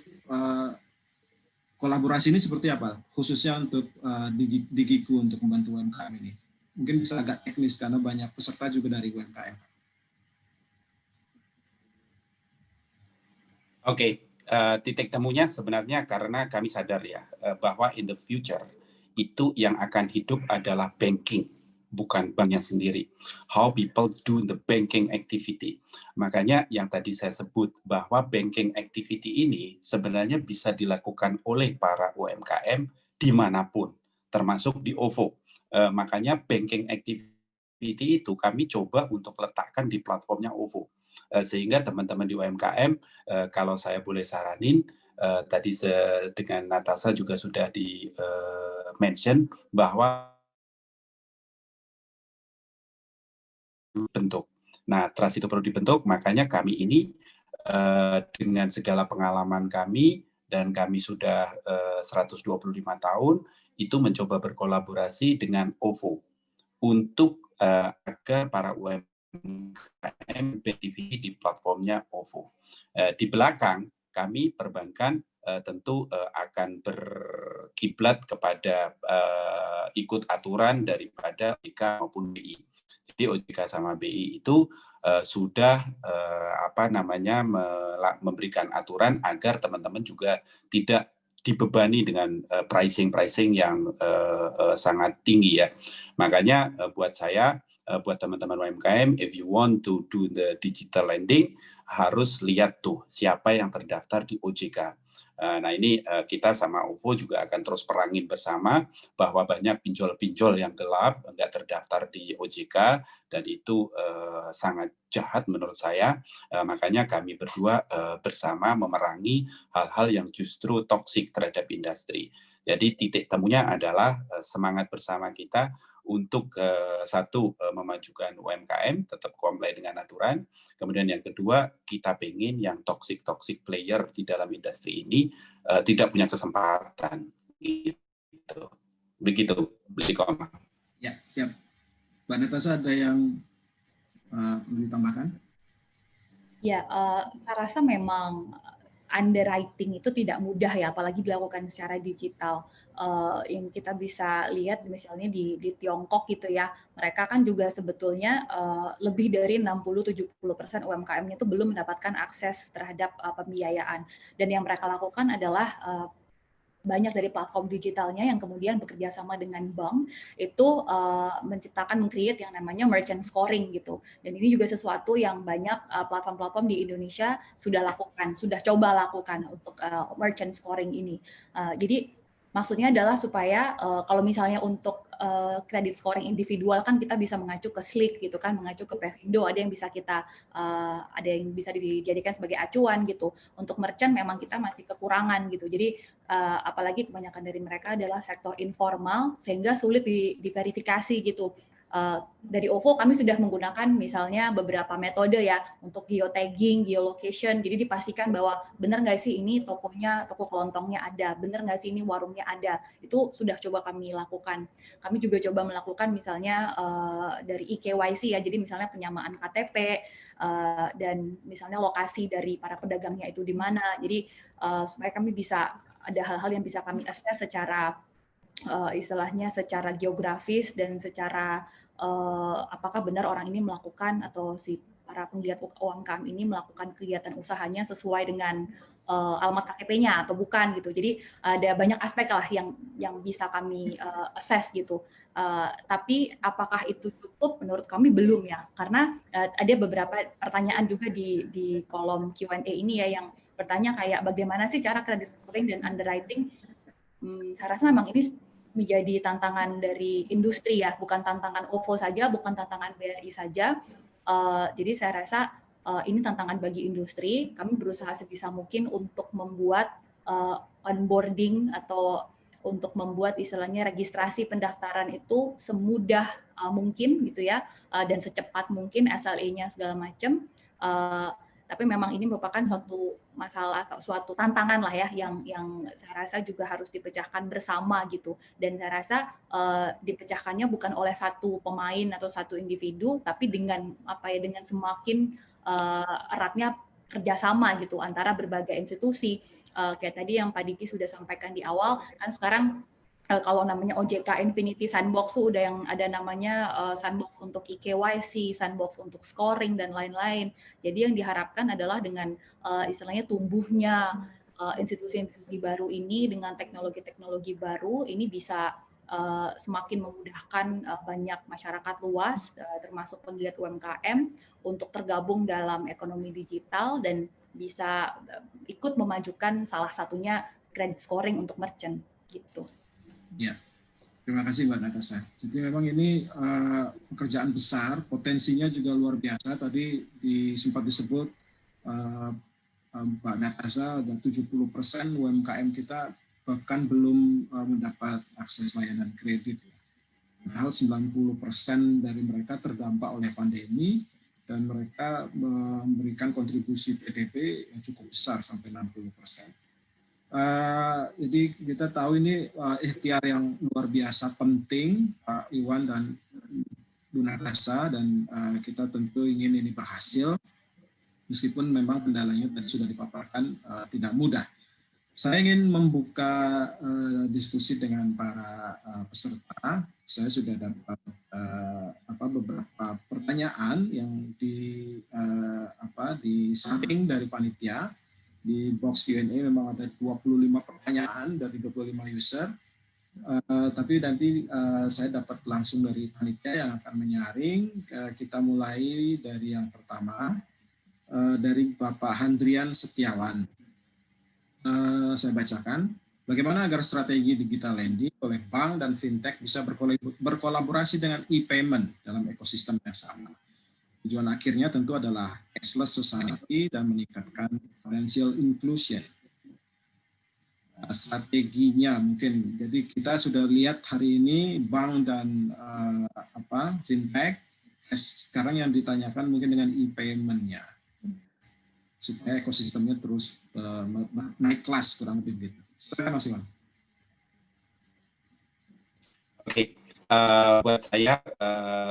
kolaborasi ini seperti apa, khususnya untuk Digiku untuk membantu UMKM ini. Mungkin bisa agak teknis karena banyak peserta juga dari UMKM. Oke. Titik temunya sebenarnya karena kami sadar ya bahwa in the future itu yang akan hidup adalah banking, bukan banknya sendiri. How people do the banking activity. Makanya yang tadi saya sebut bahwa banking activity ini sebenarnya bisa dilakukan oleh para UMKM dimanapun, termasuk di OVO. Makanya banking activity itu kami coba untuk letakkan di platformnya OVO. Sehingga teman-teman di UMKM, kalau saya boleh saranin, tadi dengan Natasha juga sudah di-mention bahwa bentuk. Nah, trust itu perlu dibentuk, makanya kami ini dengan segala pengalaman kami dan kami sudah 125 tahun itu mencoba berkolaborasi dengan OVO untuk agar para UMKM beraktivitas di platformnya OVO. Di belakang kami perbankan tentu akan berkiblat kepada ikut aturan daripada OJK maupun BI. Jadi OJK sama BI itu sudah memberikan aturan agar teman-teman juga tidak dibebani dengan pricing yang sangat tinggi ya. Makanya buat saya, buat teman-teman UMKM, if you want to do the digital lending, harus lihat tuh siapa yang terdaftar di OJK. Nah ini kita sama OVO juga akan terus perangin bersama bahwa banyak pinjol-pinjol yang gelap, nggak terdaftar di OJK, dan itu sangat jahat menurut saya. Makanya kami berdua bersama memerangi hal-hal yang justru toksik terhadap industri. Jadi titik temunya adalah semangat bersama kita untuk satu, memajukan UMKM, tetap comply dengan aturan. Kemudian yang kedua, kita pengen yang toxic player di dalam industri ini tidak punya kesempatan. Gitu. Begitu, Blikom. Ya, siap. Mbak Natasha ada yang mau ditambahkan? Ya, saya rasa memang underwriting itu tidak mudah ya, apalagi dilakukan secara digital. Yang kita bisa lihat misalnya di Tiongkok gitu ya, mereka kan juga sebetulnya lebih dari 60-70% UMKM-nya itu belum mendapatkan akses terhadap pembiayaan. Dan yang mereka lakukan adalah banyak dari platform digitalnya yang kemudian bekerja sama dengan bank itu meng-create yang namanya merchant scoring gitu. Dan ini juga sesuatu yang banyak platform-platform di Indonesia sudah coba lakukan untuk merchant scoring ini. Jadi maksudnya adalah supaya kalau misalnya untuk credit scoring individual kan kita bisa mengacu ke Slick gitu kan, mengacu ke Pevindo, ada yang bisa dijadikan sebagai acuan gitu. Untuk merchant memang kita masih kekurangan gitu. Jadi apalagi kebanyakan dari mereka adalah sektor informal sehingga sulit diverifikasi gitu. Dari OVO kami sudah menggunakan misalnya beberapa metode ya untuk geotagging, geolocation, jadi dipastikan bahwa benar nggak sih ini toko kelontongnya ada, benar nggak sih ini warungnya ada, itu sudah coba kami lakukan. Kami juga coba melakukan misalnya dari eKYC ya, jadi misalnya penyamaan KTP dan misalnya lokasi dari para pedagangnya itu di mana, jadi supaya kami bisa ada hal-hal yang bisa kami assess secara istilahnya secara geografis dan secara apakah benar orang ini melakukan atau si para penggiat UMKM ini melakukan kegiatan usahanya sesuai dengan alamat KTP-nya atau bukan gitu. Jadi ada banyak aspek lah yang bisa kami assess gitu. Tapi apakah itu cukup? Menurut kami belum ya, karena ada beberapa pertanyaan juga di kolom Q&A ini ya yang bertanya kayak bagaimana sih cara credit scoring dan underwriting. Saya rasa memang ini menjadi tantangan dari industri ya, bukan tantangan OVO saja, bukan tantangan BRI saja. Jadi saya rasa ini tantangan bagi industri. Kami berusaha sebisa mungkin untuk membuat onboarding atau untuk membuat istilahnya registrasi pendaftaran itu semudah mungkin gitu ya, dan secepat mungkin SLA-nya segala macam. Tapi memang ini merupakan suatu masalah atau suatu tantangan lah ya yang saya rasa juga harus dipecahkan bersama gitu. Dan saya rasa dipecahkannya bukan oleh satu pemain atau satu individu, tapi dengan semakin eratnya kerjasama gitu antara berbagai institusi. Kayak tadi yang Pak Diki sudah sampaikan di awal, kan sekarang kalau namanya OJK Infinity Sandbox tuh udah yang ada namanya sandbox untuk eKYC, sandbox untuk scoring dan lain-lain. Jadi yang diharapkan adalah dengan istilahnya tumbuhnya institusi-institusi baru ini dengan teknologi-teknologi baru ini bisa semakin memudahkan banyak masyarakat luas termasuk penggiat UMKM untuk tergabung dalam ekonomi digital dan bisa ikut memajukan salah satunya credit scoring untuk merchant gitu. Ya, terima kasih Mbak Natasha. Jadi memang ini pekerjaan besar, potensinya juga luar biasa. Tadi sempat disebut Mbak Natasha, dan 70% UMKM kita bahkan belum mendapat akses layanan kredit. Padahal 90% dari mereka terdampak oleh pandemi dan mereka memberikan kontribusi PDB yang cukup besar sampai 60%. Jadi kita tahu ini ikhtiar yang luar biasa penting, Pak Iwan dan Bu Natasha, dan kita tentu ingin ini berhasil, meskipun memang kendalanya tadi sudah dipaparkan tidak mudah. Saya ingin membuka diskusi dengan para peserta. Saya sudah dapat beberapa pertanyaan yang disamping dari panitia. Di box Q&A memang ada 25 pertanyaan dari 25 user. Tapi nanti saya dapat langsung dari panitia yang akan menyaring. Kita mulai dari yang pertama, dari Bapak Handrian Setiawan. Saya bacakan, bagaimana agar strategi digital lending oleh bank dan fintech bisa berkolaborasi dengan e-payment dalam ekosistem yang sama. Tujuan akhirnya tentu adalah cashless society dan meningkatkan financial inclusion. Strateginya mungkin, jadi kita sudah lihat hari ini bank dan fintech, sekarang yang ditanyakan mungkin dengan e-payment-nya, supaya ekosistemnya terus naik kelas, kurang lebih gitu. Silakan Mas Iwan. Oke, buat saya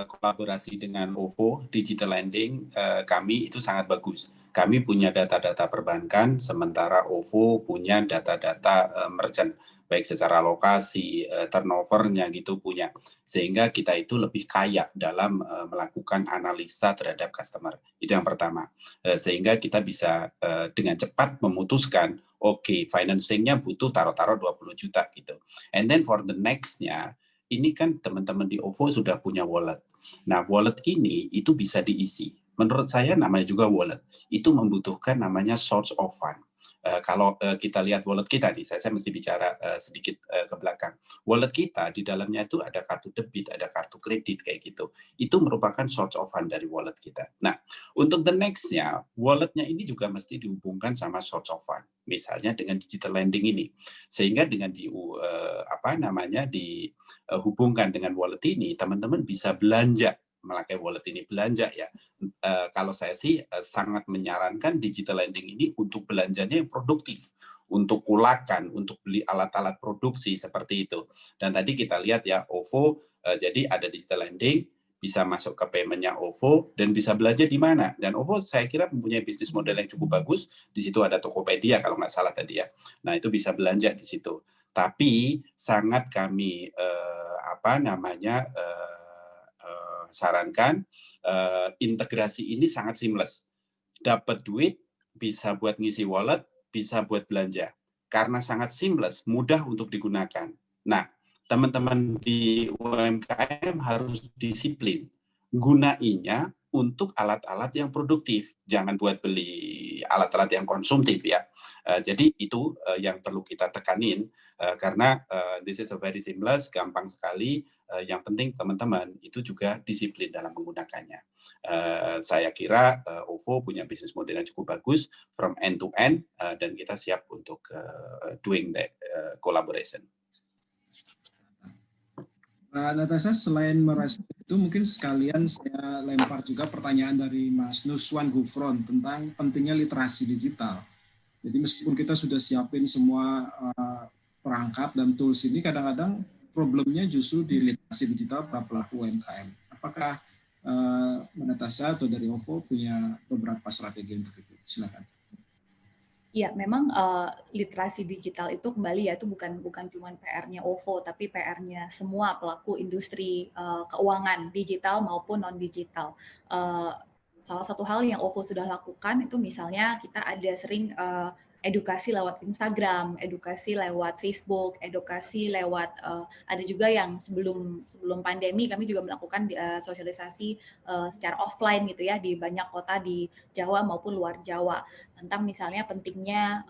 kolaborasi dengan OVO Digital Lending kami itu sangat bagus. Kami punya data-data perbankan, sementara OVO punya data-data merchant, baik secara lokasi, turnovernya gitu punya, sehingga kita itu lebih kaya dalam melakukan analisa terhadap customer. Itu yang pertama, sehingga kita bisa dengan cepat memutuskan, oke, financing-nya butuh taruh-taruh 20 juta gitu. And then for the next-nya, ini kan teman-teman di OVO sudah punya wallet. Nah, wallet ini itu bisa diisi. Menurut saya namanya juga wallet. Itu membutuhkan namanya source of fund. Kalau kita lihat wallet kita nih, saya mesti bicara sedikit ke belakang. Wallet kita di dalamnya itu ada kartu debit, ada kartu kredit kayak gitu. Itu merupakan source of fund dari wallet kita. Nah, untuk the next-nya, walletnya ini juga mesti dihubungkan sama source of fund. Misalnya dengan digital lending ini, sehingga dengan dihubungkan dengan wallet ini, teman-teman bisa belanja memakai wallet ini, belanja ya. Kalau saya sih sangat menyarankan digital lending ini untuk belanjanya yang produktif, untuk kulakan, untuk beli alat-alat produksi seperti itu. Dan tadi kita lihat ya, OVO jadi ada digital lending, bisa masuk ke payment-nya OVO, dan bisa belanja di mana. Dan OVO saya kira mempunyai bisnis model yang cukup bagus. Di situ ada Tokopedia kalau nggak salah tadi ya. Nah, itu bisa belanja di situ. Tapi sangat kami sarankan integrasi ini sangat seamless. Dapat duit, bisa buat ngisi wallet, bisa buat belanja. Karena sangat seamless, mudah untuk digunakan. Nah, teman-teman di UMKM harus disiplin. Gunainya untuk alat-alat yang produktif. Jangan buat beli alat-alat yang konsumtif ya. Jadi itu yang perlu kita tekanin. Karena this is a very seamless, gampang sekali. Yang penting teman-teman itu juga disiplin dalam menggunakannya. Saya kira OVO punya bisnis model yang cukup bagus from end to end, dan kita siap untuk doing that collaboration. Natasha, selain merespon itu mungkin sekalian saya lempar juga pertanyaan dari Mas Nuswan Gufron tentang pentingnya literasi digital. Jadi meskipun kita sudah siapin semua perangkat dan tools ini, kadang-kadang problemnya justru di literasi digital para pelaku UMKM. Apakah Natasha atau dari OVO punya beberapa strategi untuk itu? Silakan. Ya, memang literasi digital itu kembali ya, itu bukan cuma PR-nya OVO, tapi PR-nya semua pelaku industri keuangan digital maupun non-digital. Salah satu hal yang OVO sudah lakukan itu misalnya kita ada sering edukasi lewat Instagram, edukasi lewat Facebook, edukasi lewat ada juga yang sebelum pandemi kami juga melakukan sosialisasi secara offline gitu ya di banyak kota di Jawa maupun luar Jawa tentang misalnya pentingnya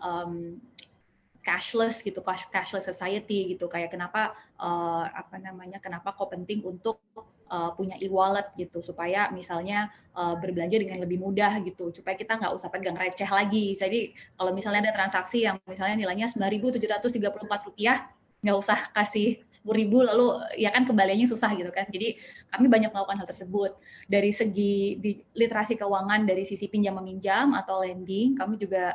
cashless gitu, cashless society gitu, kayak kenapa kenapa kok penting untuk punya e-wallet gitu, supaya misalnya berbelanja dengan lebih mudah gitu, supaya kita nggak usah pegang receh lagi. Jadi kalau misalnya ada transaksi yang misalnya nilainya Rp9.734, nggak usah kasih 10.000 lalu ya kan kembaliannya susah gitu kan. Jadi kami banyak melakukan hal tersebut. Dari segi literasi keuangan dari sisi pinjam meminjam atau lending, kami juga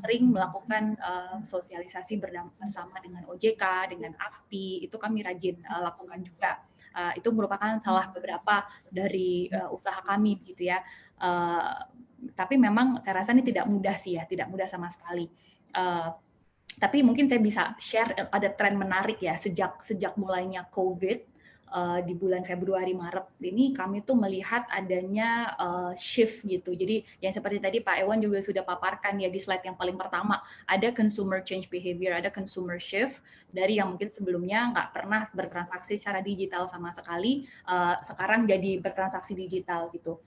sering melakukan sosialisasi bersama dengan OJK, dengan AFPI, itu kami rajin lakukan juga. Itu merupakan salah beberapa dari usaha kami begitu ya. Tapi memang saya rasa ini tidak mudah sih ya, tidak mudah sama sekali. Tapi mungkin saya bisa share ada tren menarik ya sejak mulainya COVID di bulan Februari Maret ini kami tuh melihat adanya shift gitu. Jadi yang seperti tadi Pak Ewan juga sudah paparkan ya di slide yang paling pertama, ada consumer change behavior, ada consumer shift dari yang mungkin sebelumnya nggak pernah bertransaksi secara digital sama sekali, sekarang jadi bertransaksi digital gitu.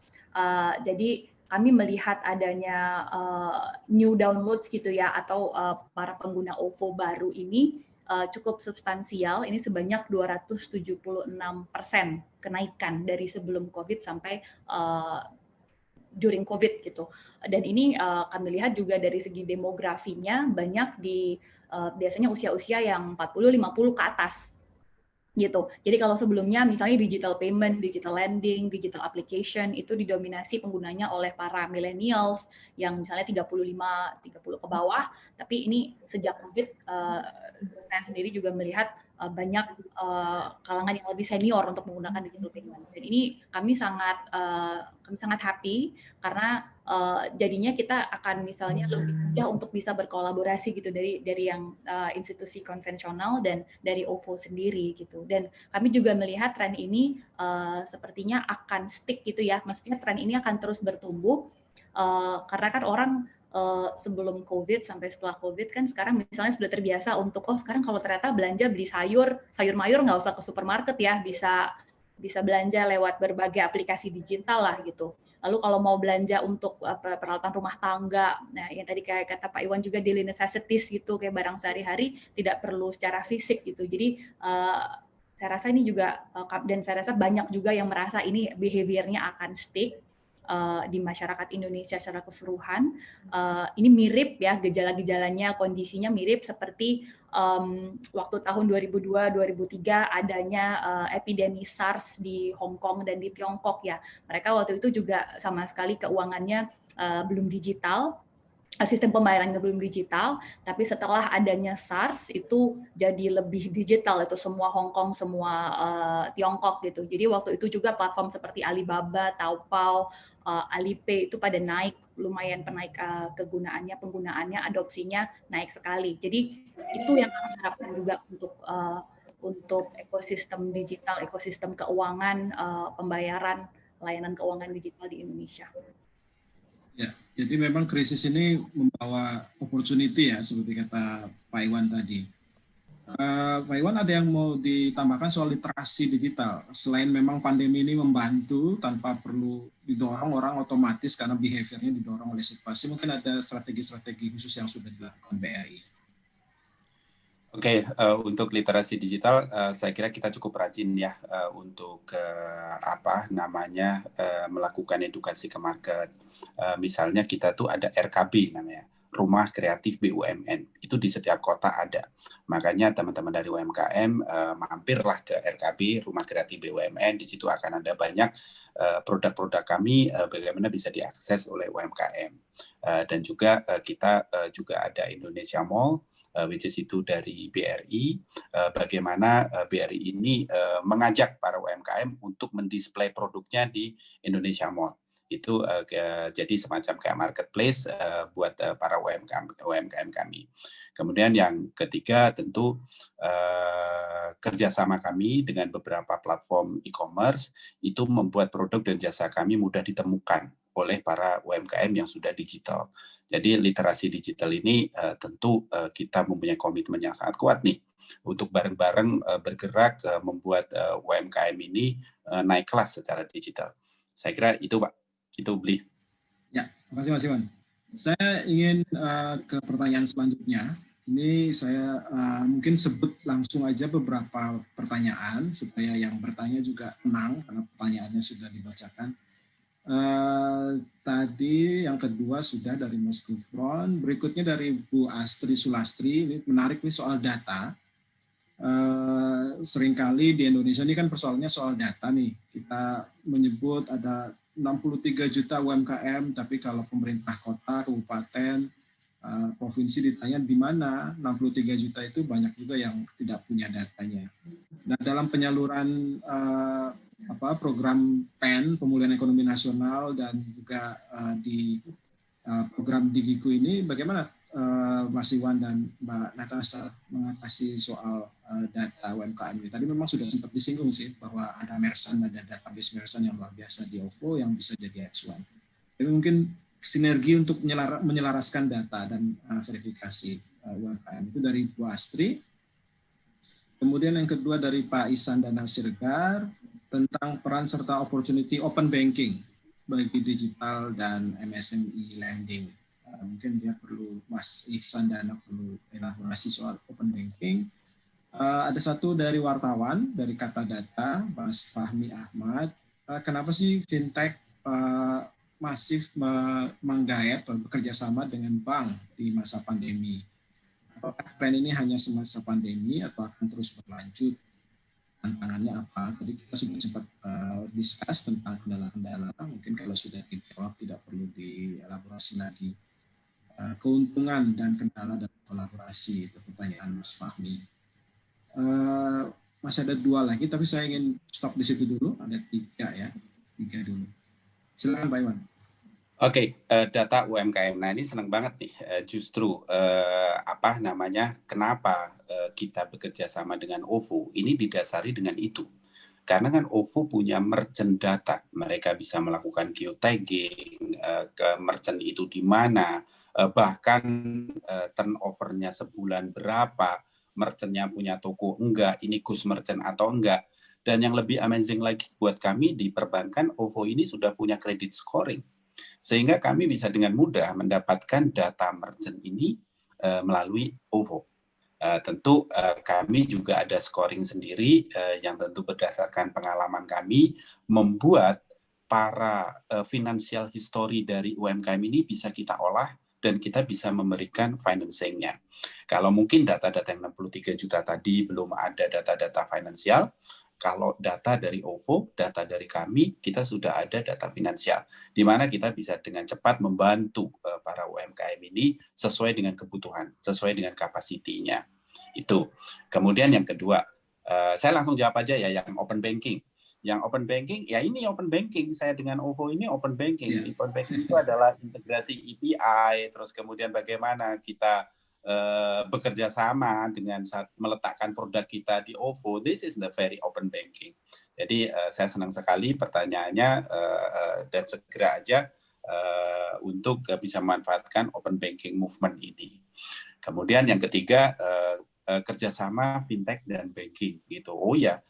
Jadi kami melihat adanya new downloads gitu ya, atau para pengguna OVO baru ini cukup substansial, ini sebanyak 276% kenaikan dari sebelum COVID sampai during COVID gitu. Dan ini kami lihat juga dari segi demografinya banyak di biasanya usia-usia yang 40-50 ke atas. Gitu. Jadi kalau sebelumnya misalnya digital payment, digital lending, digital application itu didominasi penggunanya oleh para millennials yang misalnya 35, 30 ke bawah, tapi ini sejak COVID saya sendiri juga melihat banyak kalangan yang lebih senior untuk menggunakan digital payment. Dan ini kami sangat happy karena jadinya kita akan misalnya lebih mudah untuk bisa berkolaborasi gitu dari yang institusi konvensional dan dari OVO sendiri gitu. Dan kami juga melihat tren ini sepertinya akan stick gitu ya. Maksudnya tren ini akan terus bertumbuh karena kan orang sebelum COVID sampai setelah COVID kan sekarang misalnya sudah terbiasa untuk sekarang kalau ternyata belanja beli sayur mayur nggak usah ke supermarket ya, bisa belanja lewat berbagai aplikasi digital lah gitu. Lalu kalau mau belanja untuk peralatan rumah tangga, nah yang tadi kayak kata Pak Iwan juga daily necessities gitu, kayak barang sehari-hari tidak perlu secara fisik gitu. Jadi saya rasa ini juga dan saya rasa banyak juga yang merasa ini behavior-nya akan stick di masyarakat Indonesia secara keseluruhan. Ini mirip ya gejala-gejalanya, kondisinya mirip seperti waktu tahun 2002-2003 adanya epidemi SARS di Hong Kong dan di Tiongkok ya. Mereka waktu itu juga sama sekali keuangannya belum digital, sistem pembayarannya belum digital, tapi setelah adanya SARS itu jadi lebih digital, itu semua Hong Kong, semua Tiongkok gitu. Jadi waktu itu juga platform seperti Alibaba, Taobao, Alipay itu pada naik, lumayan penaik penggunaannya, adopsinya naik sekali. Jadi itu yang kami harapkan juga untuk ekosistem digital, ekosistem keuangan, pembayaran, layanan keuangan digital di Indonesia. Ya, jadi memang krisis ini membawa opportunity ya, seperti kata Pak Iwan tadi. Pak Iwan, ada yang mau ditambahkan soal literasi digital? Selain memang pandemi ini membantu tanpa perlu didorong orang otomatis karena behaviornya didorong oleh situasi, mungkin ada strategi-strategi khusus yang sudah dilakukan BRI. Oke, untuk literasi digital, saya kira kita cukup rajin ya untuk melakukan edukasi ke market. Misalnya kita tuh ada RKB namanya, Rumah Kreatif BUMN. Itu di setiap kota ada. Makanya teman-teman dari UMKM mampirlah ke RKB, Rumah Kreatif BUMN. Di situ akan ada banyak produk-produk kami bagaimana bisa diakses oleh UMKM. Dan juga kita juga ada Indonesia Mall, which is itu dari BRI, bagaimana BRI ini mengajak para UMKM untuk mendisplay produknya di Indonesia Mall. Itu jadi semacam kayak marketplace buat para UMKM kami. Kemudian yang ketiga tentu kerjasama kami dengan beberapa platform e-commerce itu membuat produk dan jasa kami mudah ditemukan oleh para UMKM yang sudah digital. Jadi literasi digital ini tentu kita mempunyai komitmen yang sangat kuat nih untuk bareng-bareng bergerak membuat UMKM ini naik kelas secara digital. Saya kira itu Pak, itu Bli. Ya, terima kasih Mas Iwan. Saya ingin ke pertanyaan selanjutnya. Ini saya mungkin sebut langsung aja beberapa pertanyaan supaya yang bertanya juga tenang karena pertanyaannya sudah dibacakan. Tadi yang kedua sudah dari Mas Gufron, berikutnya dari Bu Astri Sulastri, ini menarik nih soal data. seringkali di Indonesia ini kan persoalannya soal data nih. Kita menyebut ada 63 juta UMKM, tapi kalau pemerintah kota, kabupaten, provinsi ditanya di mana 63 juta itu, banyak juga yang tidak punya datanya. Nah, dalam penyaluran program PEN, Pemulihan Ekonomi Nasional, dan juga di program Digiku ini, bagaimana Mas Iwan dan Mbak Natasha mengatasi soal data UMKM ini? Tadi memang sudah sempat disinggung sih bahwa ada Mersan, ada database Mersan yang luar biasa di OVO yang bisa jadi acuan. Tapi mungkin sinergi untuk menyelaraskan data dan verifikasi UMKM itu dari Bu Astri. Kemudian yang kedua dari Pak Ihsan dan Siregar tentang peran serta opportunity open banking bagi digital dan MSME lending. Mungkin dia perlu, Mas Ihsan dan perlu elaborasi soal open banking. Ada satu dari wartawan dari Kata Data, Mas Fahmi Ahmad. Kenapa sih fintech masif menggayat atau bekerja sama dengan bank di masa pandemi? Apakah tren ini hanya semasa pandemi atau akan terus berlanjut? Tantangannya apa? Tadi kita sudah sempat discuss tentang kendala-kendala. Mungkin kalau sudah dijawab tidak perlu dielaborasi lagi. Keuntungan dan kendala dalam kolaborasi, itu pertanyaan Mas Fahmi. Masih ada 2 lagi, tapi saya ingin stop di situ dulu. Ada 3 ya, 3 dulu. Silakan Pak Iwan. Oke, data UMKM. Nah, ini senang banget nih. Justru kenapa kita bekerja sama dengan OVO? Ini didasari dengan itu. Karena kan OVO punya merchant data. Mereka bisa melakukan geotagging, ke merchant itu di mana, bahkan turnover-nya sebulan berapa, merchant-nya punya toko enggak, ini Gus merchant atau enggak. Dan yang lebih amazing lagi buat kami di perbankan, OVO ini sudah punya credit scoring. Sehingga kami bisa dengan mudah mendapatkan data merchant ini melalui OVO. Tentu kami juga ada scoring sendiri yang tentu berdasarkan pengalaman kami membuat para financial history dari UMKM ini bisa kita olah dan kita bisa memberikan financing-nya. Kalau mungkin data-data yang 63 juta tadi belum ada data-data finansial, kalau data dari OVO, data dari kami, kita sudah ada data finansial, di mana kita bisa dengan cepat membantu para UMKM ini sesuai dengan kebutuhan, sesuai dengan kapasitinya. Itu. Kemudian yang kedua, saya langsung jawab aja ya yang open banking. Yang open banking, ya ini open banking. Saya dengan OVO ini open banking. Yeah. Open banking itu adalah integrasi API, terus kemudian bagaimana kita bekerja sama dengan saat meletakkan produk kita di OVO. This is the very open banking. Jadi saya senang sekali pertanyaannya dan segera aja untuk bisa memanfaatkan open banking movement ini. Kemudian yang ketiga, kerjasama fintech dan banking gitu. Oh ya,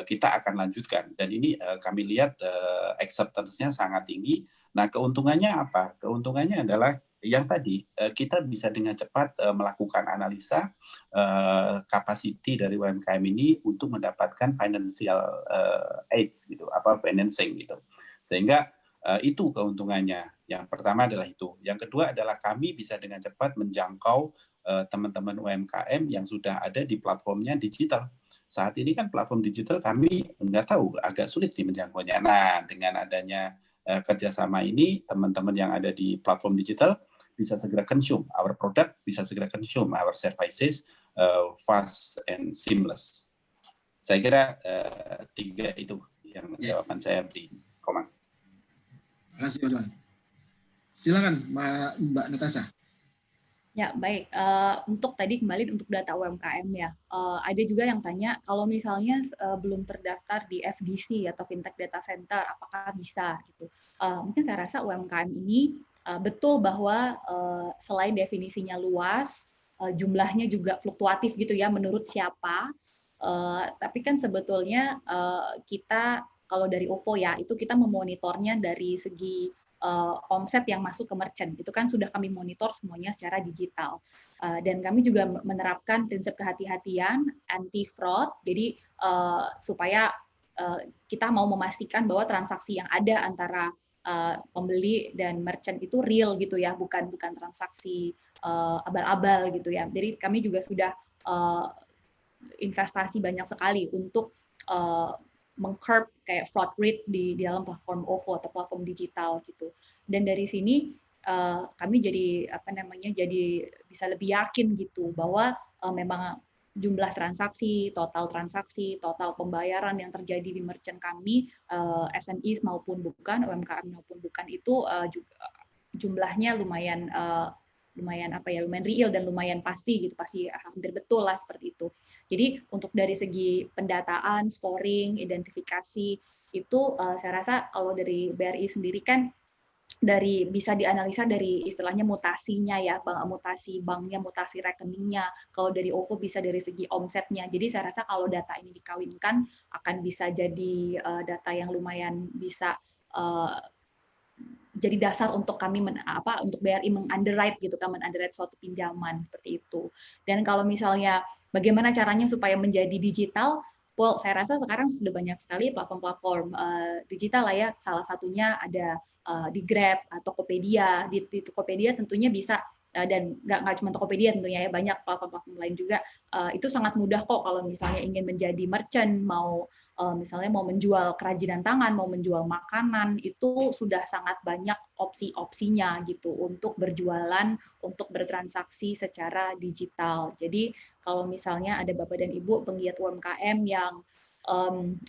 kita akan lanjutkan dan ini kami lihat acceptance-nya sangat tinggi. Nah, keuntungannya apa? Keuntungannya adalah yang tadi kita bisa dengan cepat melakukan analisa capacity dari UMKM ini untuk mendapatkan financial aids gitu, financing gitu. Sehingga itu keuntungannya. Yang pertama adalah itu. Yang kedua adalah kami bisa dengan cepat menjangkau teman-teman UMKM yang sudah ada di platformnya digital. Saat ini kan platform digital kami nggak tahu, agak sulit nih menjangkaunya. Nah, dengan adanya kerjasama ini, teman-teman yang ada di platform digital bisa segera consume our product, bisa segera consume our services fast and seamless. Saya kira 3 itu yang jawaban saya di Komang. Terima kasih, Pak Iwan. Silakan, Mbak Natasha. Ya, baik. Untuk tadi kembali untuk data UMKM ya. Ada juga yang tanya, kalau misalnya belum terdaftar di FDC atau Fintech Data Center, apakah bisa? Gitu. Mungkin saya rasa UMKM ini betul bahwa selain definisinya luas, jumlahnya juga fluktuatif gitu ya, menurut siapa. Tapi kan sebetulnya kita, kalau dari OVO ya, itu kita memonitornya dari segi omset yang masuk ke merchant. Itu kan sudah kami monitor semuanya secara digital. Dan kami juga menerapkan prinsip kehati-hatian, anti fraud. Jadi supaya kita mau memastikan bahwa transaksi yang ada antara pembeli dan merchant itu real gitu ya, bukan transaksi abal-abal gitu ya. Jadi kami juga sudah investasi banyak sekali untuk meng-curb kayak fraud rate di dalam platform OVO atau platform digital gitu. Dan dari sini kami jadi jadi bisa lebih yakin gitu bahwa memang jumlah transaksi, total pembayaran yang terjadi di merchant kami, SMEs maupun bukan, UMKM maupun bukan itu jumlahnya lumayan real dan lumayan pasti gitu, pasti hampir betul lah seperti itu. Jadi untuk dari segi pendataan, scoring, identifikasi itu saya rasa kalau dari BRI sendiri kan bisa dianalisa dari istilahnya mutasinya ya, mutasi banknya, mutasi rekeningnya. Kalau dari OVO bisa dari segi omsetnya. Jadi saya rasa kalau data ini dikawinkan akan bisa jadi data yang lumayan bisa jadi dasar untuk kami untuk BRI mengunderwrite gitu kan, mengunderwrite suatu pinjaman seperti itu. Dan kalau misalnya bagaimana caranya supaya menjadi digital, well, saya rasa sekarang sudah banyak sekali platform-platform digital lah ya. Salah satunya ada di Grab, Tokopedia. Di Tokopedia tentunya bisa dan nggak cuma Tokopedia tentunya ya, banyak platform-platform lain juga. Itu sangat mudah kok kalau misalnya ingin menjadi merchant, misalnya mau menjual kerajinan tangan, mau menjual makanan, itu sudah sangat banyak opsi-opsinya gitu untuk berjualan, untuk bertransaksi secara digital. Jadi kalau misalnya ada Bapak dan Ibu penggiat UMKM yang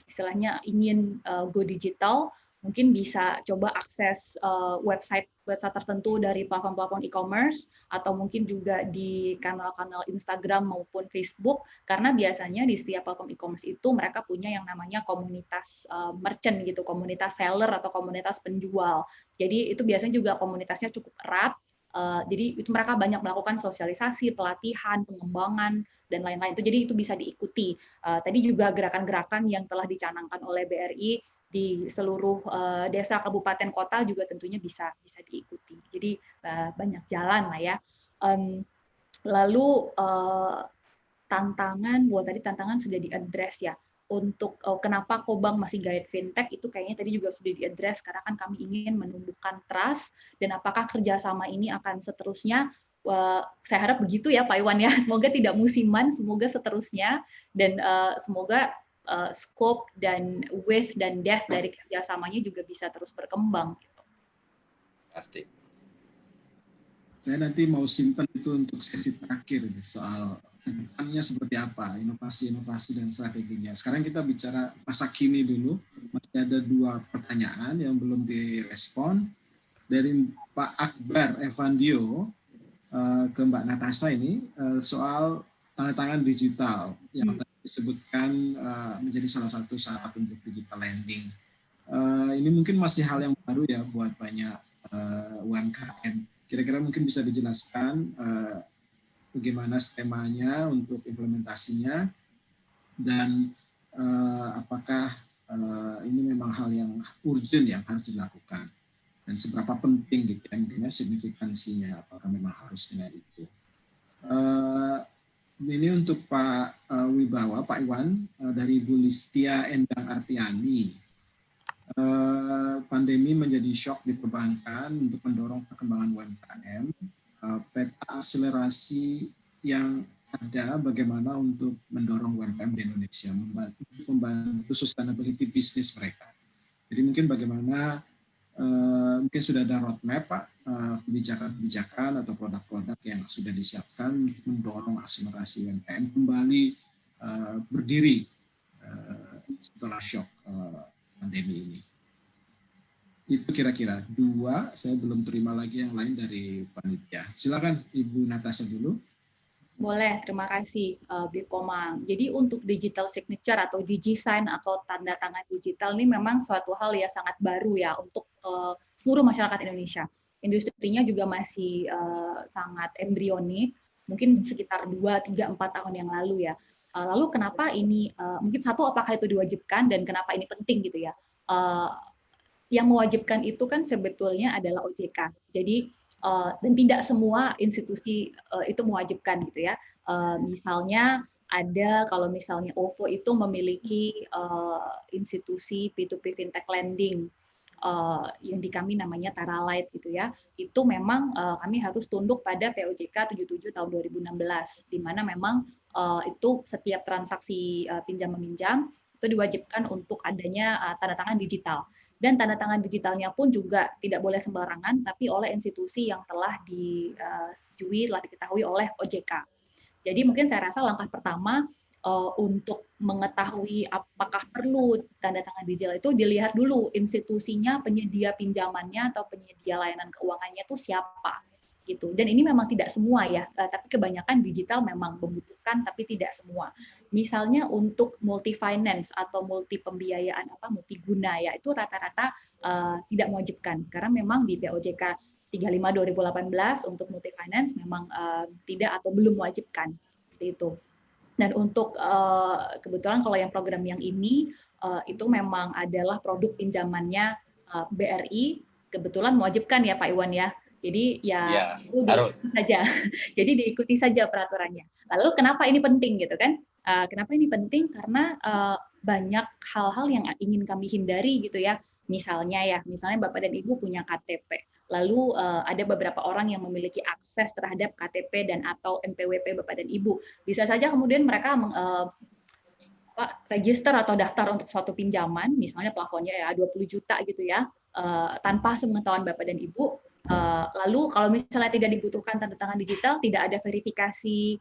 istilahnya ingin go digital, mungkin bisa coba akses website tertentu dari platform-platform e-commerce atau mungkin juga di kanal-kanal Instagram maupun Facebook, karena biasanya di setiap platform e-commerce itu mereka punya yang namanya komunitas merchant gitu, komunitas seller atau komunitas penjual. Jadi itu biasanya juga komunitasnya cukup erat. Jadi itu mereka banyak melakukan sosialisasi, pelatihan, pengembangan dan lain-lain. Itu jadi itu bisa diikuti. Tadi juga gerakan-gerakan yang telah dicanangkan oleh BRI di seluruh desa, kabupaten, kota juga tentunya bisa diikuti. Jadi banyak jalan lah ya. Lalu tantangan sudah diadres ya. Untuk kenapa Kobang masih guide fintech itu kayaknya tadi juga sudah diadres, karena kan kami ingin menumbuhkan trust, dan apakah kerjasama ini akan seterusnya, saya harap begitu ya Pak Iwan ya, semoga tidak musiman, semoga seterusnya, dan semoga scope dan width dan depth dari kerjasamanya juga bisa terus berkembang. Pasti. Saya nanti mau simpan itu untuk sesi terakhir soal depannya seperti apa, inovasi-inovasi dan strateginya. Sekarang kita bicara masa kini dulu. Masih ada 2 pertanyaan yang belum direspon. Dari Pak Akbar Evandio ke Mbak Natasha ini soal tanda tangan digital yang tadi disebutkan menjadi salah satu syarat untuk digital lending. Ini mungkin masih hal yang baru ya buat banyak UMKM. Kira-kira mungkin bisa dijelaskan bagaimana skemanya untuk implementasinya dan apakah ini memang hal yang urgent yang harus dilakukan dan seberapa penting gitu ya, mungkin signifikansinya, apakah memang harus dengan itu. Ini untuk Pak Wibawa, Pak Iwan, dari Bu Listia Endang Artiani. Pandemi menjadi shock di perbankan untuk mendorong perkembangan UMKM. Peta akselerasi yang ada bagaimana untuk mendorong UMKM di Indonesia, membantu sustainability bisnis mereka. Jadi mungkin bagaimana mungkin sudah ada roadmap Pak, kebijakan-kebijakan atau produk-produk yang sudah disiapkan mendorong akselerasi UMKM kembali berdiri setelah shock pandemi ini. Itu kira-kira 2, saya belum terima lagi yang lain dari panitia. Silakan Ibu Natasha dulu. Boleh, terima kasih Bikomang. Jadi untuk digital signature atau DigiSign atau tanda tangan digital ini memang suatu hal yang sangat baru ya untuk seluruh masyarakat Indonesia. Industrinya juga masih sangat embrionik, mungkin sekitar 2, 3, 4 tahun yang lalu ya. Lalu kenapa ini, mungkin satu, apakah itu diwajibkan dan kenapa ini penting gitu ya. Yang mewajibkan itu kan sebetulnya adalah OJK. Jadi dan tidak semua institusi itu mewajibkan gitu ya. Misalnya ada kalau misalnya OVO itu memiliki institusi P2P fintech lending yang di kami namanya Taralight gitu ya. Itu memang kami harus tunduk pada POJK 77 tahun 2016 di mana memang itu setiap transaksi pinjam meminjam itu diwajibkan untuk adanya tanda tangan digital. Dan tanda tangan digitalnya pun juga tidak boleh sembarangan, tapi oleh institusi yang telah disetujui, telah diketahui oleh OJK. Jadi mungkin saya rasa langkah pertama untuk mengetahui apakah perlu tanda tangan digital itu dilihat dulu institusinya, penyedia pinjamannya atau penyedia layanan keuangannya itu siapa. Gitu. Dan ini memang tidak semua ya, tapi kebanyakan digital memang membutuhkan, tapi tidak semua. Misalnya untuk multi finance atau multi pembiayaan multiguna ya, itu rata-rata tidak mewajibkan karena memang di BOJK 35 2018 untuk multi finance memang tidak atau belum mewajibkan seperti itu. Dan untuk kebetulan kalau yang program yang ini itu memang adalah produk pinjamannya BRI, kebetulan mewajibkan ya Pak Iwan ya. Jadi ya itu diikuti saja. Jadi diikuti saja peraturannya. Lalu kenapa ini penting gitu kan? Kenapa ini penting? Karena banyak hal-hal yang ingin kami hindari gitu ya. Misalnya Bapak dan Ibu punya KTP. Lalu ada beberapa orang yang memiliki akses terhadap KTP dan atau NPWP Bapak dan Ibu. Bisa saja kemudian mereka register atau daftar untuk suatu pinjaman, misalnya plafonnya ya 20 juta gitu ya, tanpa sepengetahuan Bapak dan Ibu. Lalu kalau misalnya tidak dibutuhkan tanda tangan digital, tidak ada verifikasi,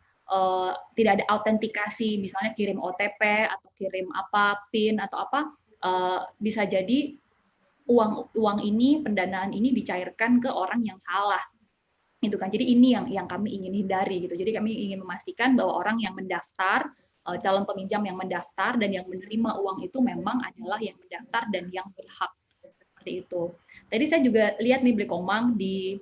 tidak ada autentikasi, misalnya kirim OTP atau kirim PIN atau apa, bisa jadi uang ini, pendanaan ini dicairkan ke orang yang salah. Itu kan. Jadi ini yang kami ingin hindari gitu. Jadi kami ingin memastikan bahwa orang yang mendaftar, calon peminjam yang mendaftar dan yang menerima uang itu memang adalah yang mendaftar dan yang berhak. Itu. Tadi saya juga lihat nih Blikomang di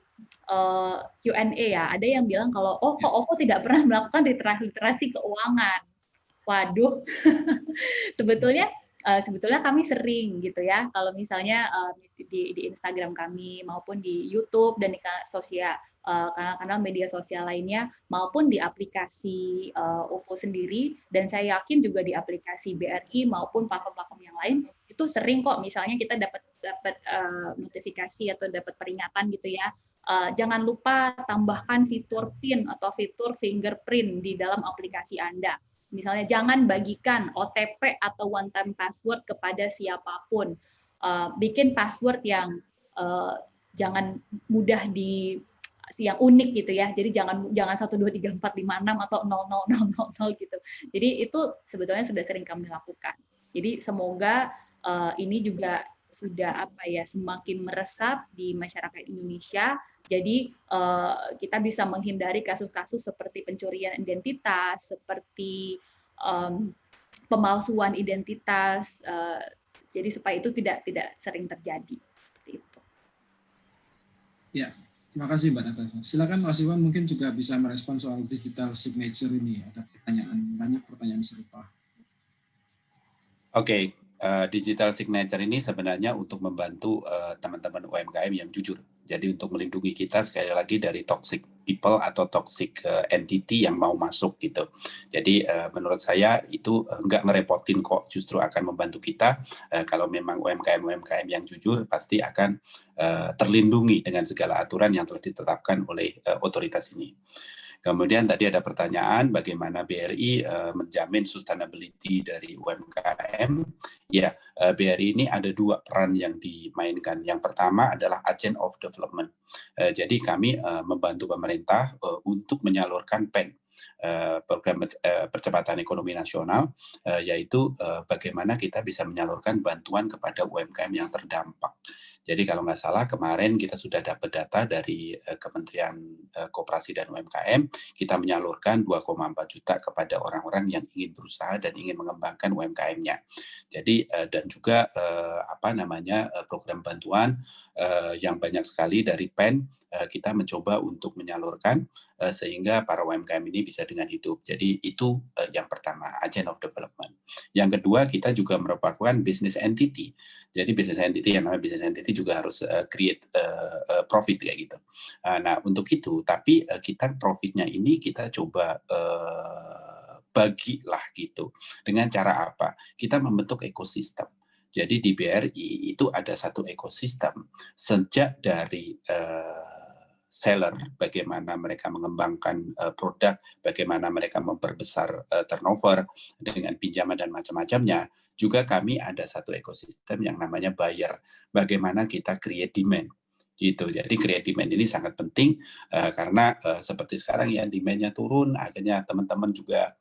Q&A ya, ada yang bilang kalau kok OVO tidak pernah melakukan literasi keuangan. Waduh, sebetulnya kami sering gitu ya, kalau misalnya di Instagram kami maupun di YouTube dan di kanal-kanal media sosial lainnya maupun di aplikasi OVO sendiri, dan saya yakin juga di aplikasi BRI maupun platform-platform yang lain itu sering kok misalnya kita dapat notifikasi atau dapat peringatan gitu ya, jangan lupa tambahkan fitur PIN atau fitur fingerprint di dalam aplikasi Anda. Misalnya jangan bagikan OTP atau one time password kepada siapapun. Bikin password yang jangan mudah yang unik gitu ya. Jadi jangan 1234566 atau 00000 gitu. Jadi itu sebetulnya sudah sering kami lakukan. Jadi semoga ini juga sudah semakin meresap di masyarakat Indonesia. Jadi kita bisa menghindari kasus-kasus seperti pencurian identitas, seperti pemalsuan identitas. Jadi supaya itu tidak sering terjadi. Seperti itu. Ya, terima kasih Mbak Natasha. Silakan Mas Iwan mungkin juga bisa merespon soal digital signature ini. Ada banyak pertanyaan serupa. Oke. Digital signature ini sebenarnya untuk membantu teman-teman UMKM yang jujur. Jadi untuk melindungi kita sekali lagi dari toxic people atau toxic entity yang mau masuk gitu. Jadi menurut saya itu nggak ngerepotin kok, justru akan membantu kita. Kalau memang UMKM yang jujur pasti akan terlindungi dengan segala aturan yang telah ditetapkan oleh otoritas ini. Kemudian tadi ada pertanyaan bagaimana BRI menjamin sustainability dari UMKM. Ya, BRI ini ada dua peran yang dimainkan. Yang pertama adalah agent of development. Jadi kami membantu pemerintah untuk menyalurkan PEN, program percepatan ekonomi nasional, yaitu bagaimana kita bisa menyalurkan bantuan kepada UMKM yang terdampak. Jadi kalau nggak salah kemarin kita sudah dapat data dari Kementerian Koperasi dan UMKM, kita menyalurkan 2,4 juta kepada orang-orang yang ingin berusaha dan ingin mengembangkan UMKM-nya. Jadi dan juga program bantuan yang banyak sekali dari PEN kita mencoba untuk menyalurkan sehingga para UMKM ini bisa dengan hidup. Jadi itu yang pertama, agent of development. Yang kedua, kita juga merupakan business entity. Jadi business entity, yang namanya business entity juga harus create profit kayak gitu. Nah untuk itu, tapi kita profitnya ini kita coba bagilah gitu. Dengan cara apa? Kita membentuk ekosistem. Jadi di BRI itu ada satu ekosistem sejak dari seller, bagaimana mereka mengembangkan produk, bagaimana mereka memperbesar turnover dengan pinjaman dan macam-macamnya. Juga kami ada satu ekosistem yang namanya buyer, bagaimana kita create demand. Gitu. Jadi create demand ini sangat penting karena seperti sekarang ya demand-nya turun, akhirnya teman-teman juga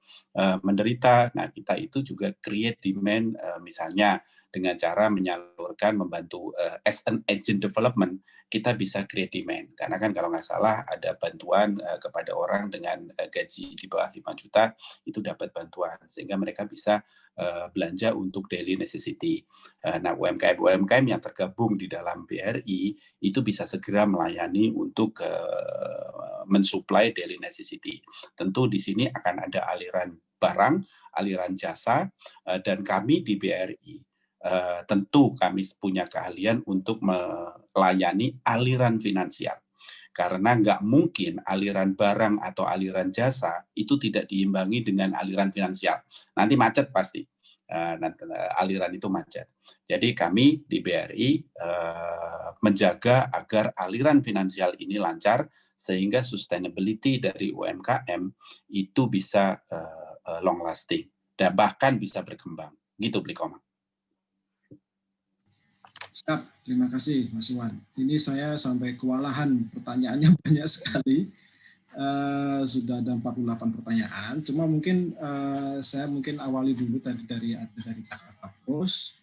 menderita. Nah, kita itu juga create demand misalnya dengan cara menyalurkan, membantu as an agent development, kita bisa create demand. Karena kan kalau nggak salah ada bantuan kepada orang dengan gaji di bawah 5 juta, itu dapat bantuan. Sehingga mereka bisa belanja untuk daily necessity. Nah, UMKM yang tergabung di dalam BRI itu bisa segera melayani untuk mensuplai daily necessity. Tentu di sini akan ada aliran barang, aliran jasa, dan kami di BRI tentu kami punya keahlian untuk melayani aliran finansial. Karena nggak mungkin aliran barang atau aliran jasa itu tidak diimbangi dengan aliran finansial. Nanti macet pasti. Aliran itu macet. Jadi kami di BRI menjaga agar aliran finansial ini lancar sehingga sustainability dari UMKM itu bisa long lasting dan bahkan bisa berkembang. Gitu, Blikoma. Terima kasih Mas Iwan. Ini saya sampai kewalahan, pertanyaannya banyak sekali. Sudah ada 48 pertanyaan. Cuma mungkin saya awali dulu tadi dari Kakak Kapus,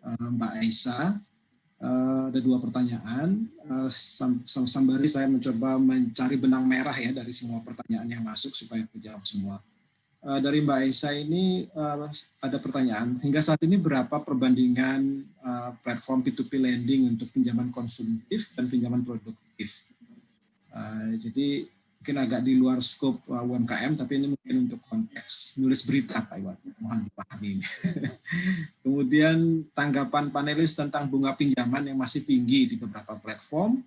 Mbak Aisyah. Ada 2 pertanyaan. Sembari saya mencoba mencari benang merah ya dari semua pertanyaan yang masuk supaya terjawab semua. Dari Mbak Aisyah ini ada pertanyaan, hingga saat ini berapa perbandingan platform P2P lending untuk pinjaman konsumtif dan pinjaman produktif? Jadi mungkin agak di luar skop UMKM, tapi ini mungkin untuk konteks nulis berita Pak Iwan, mohon dipahami. Kemudian tanggapan panelis tentang bunga pinjaman yang masih tinggi di beberapa platform,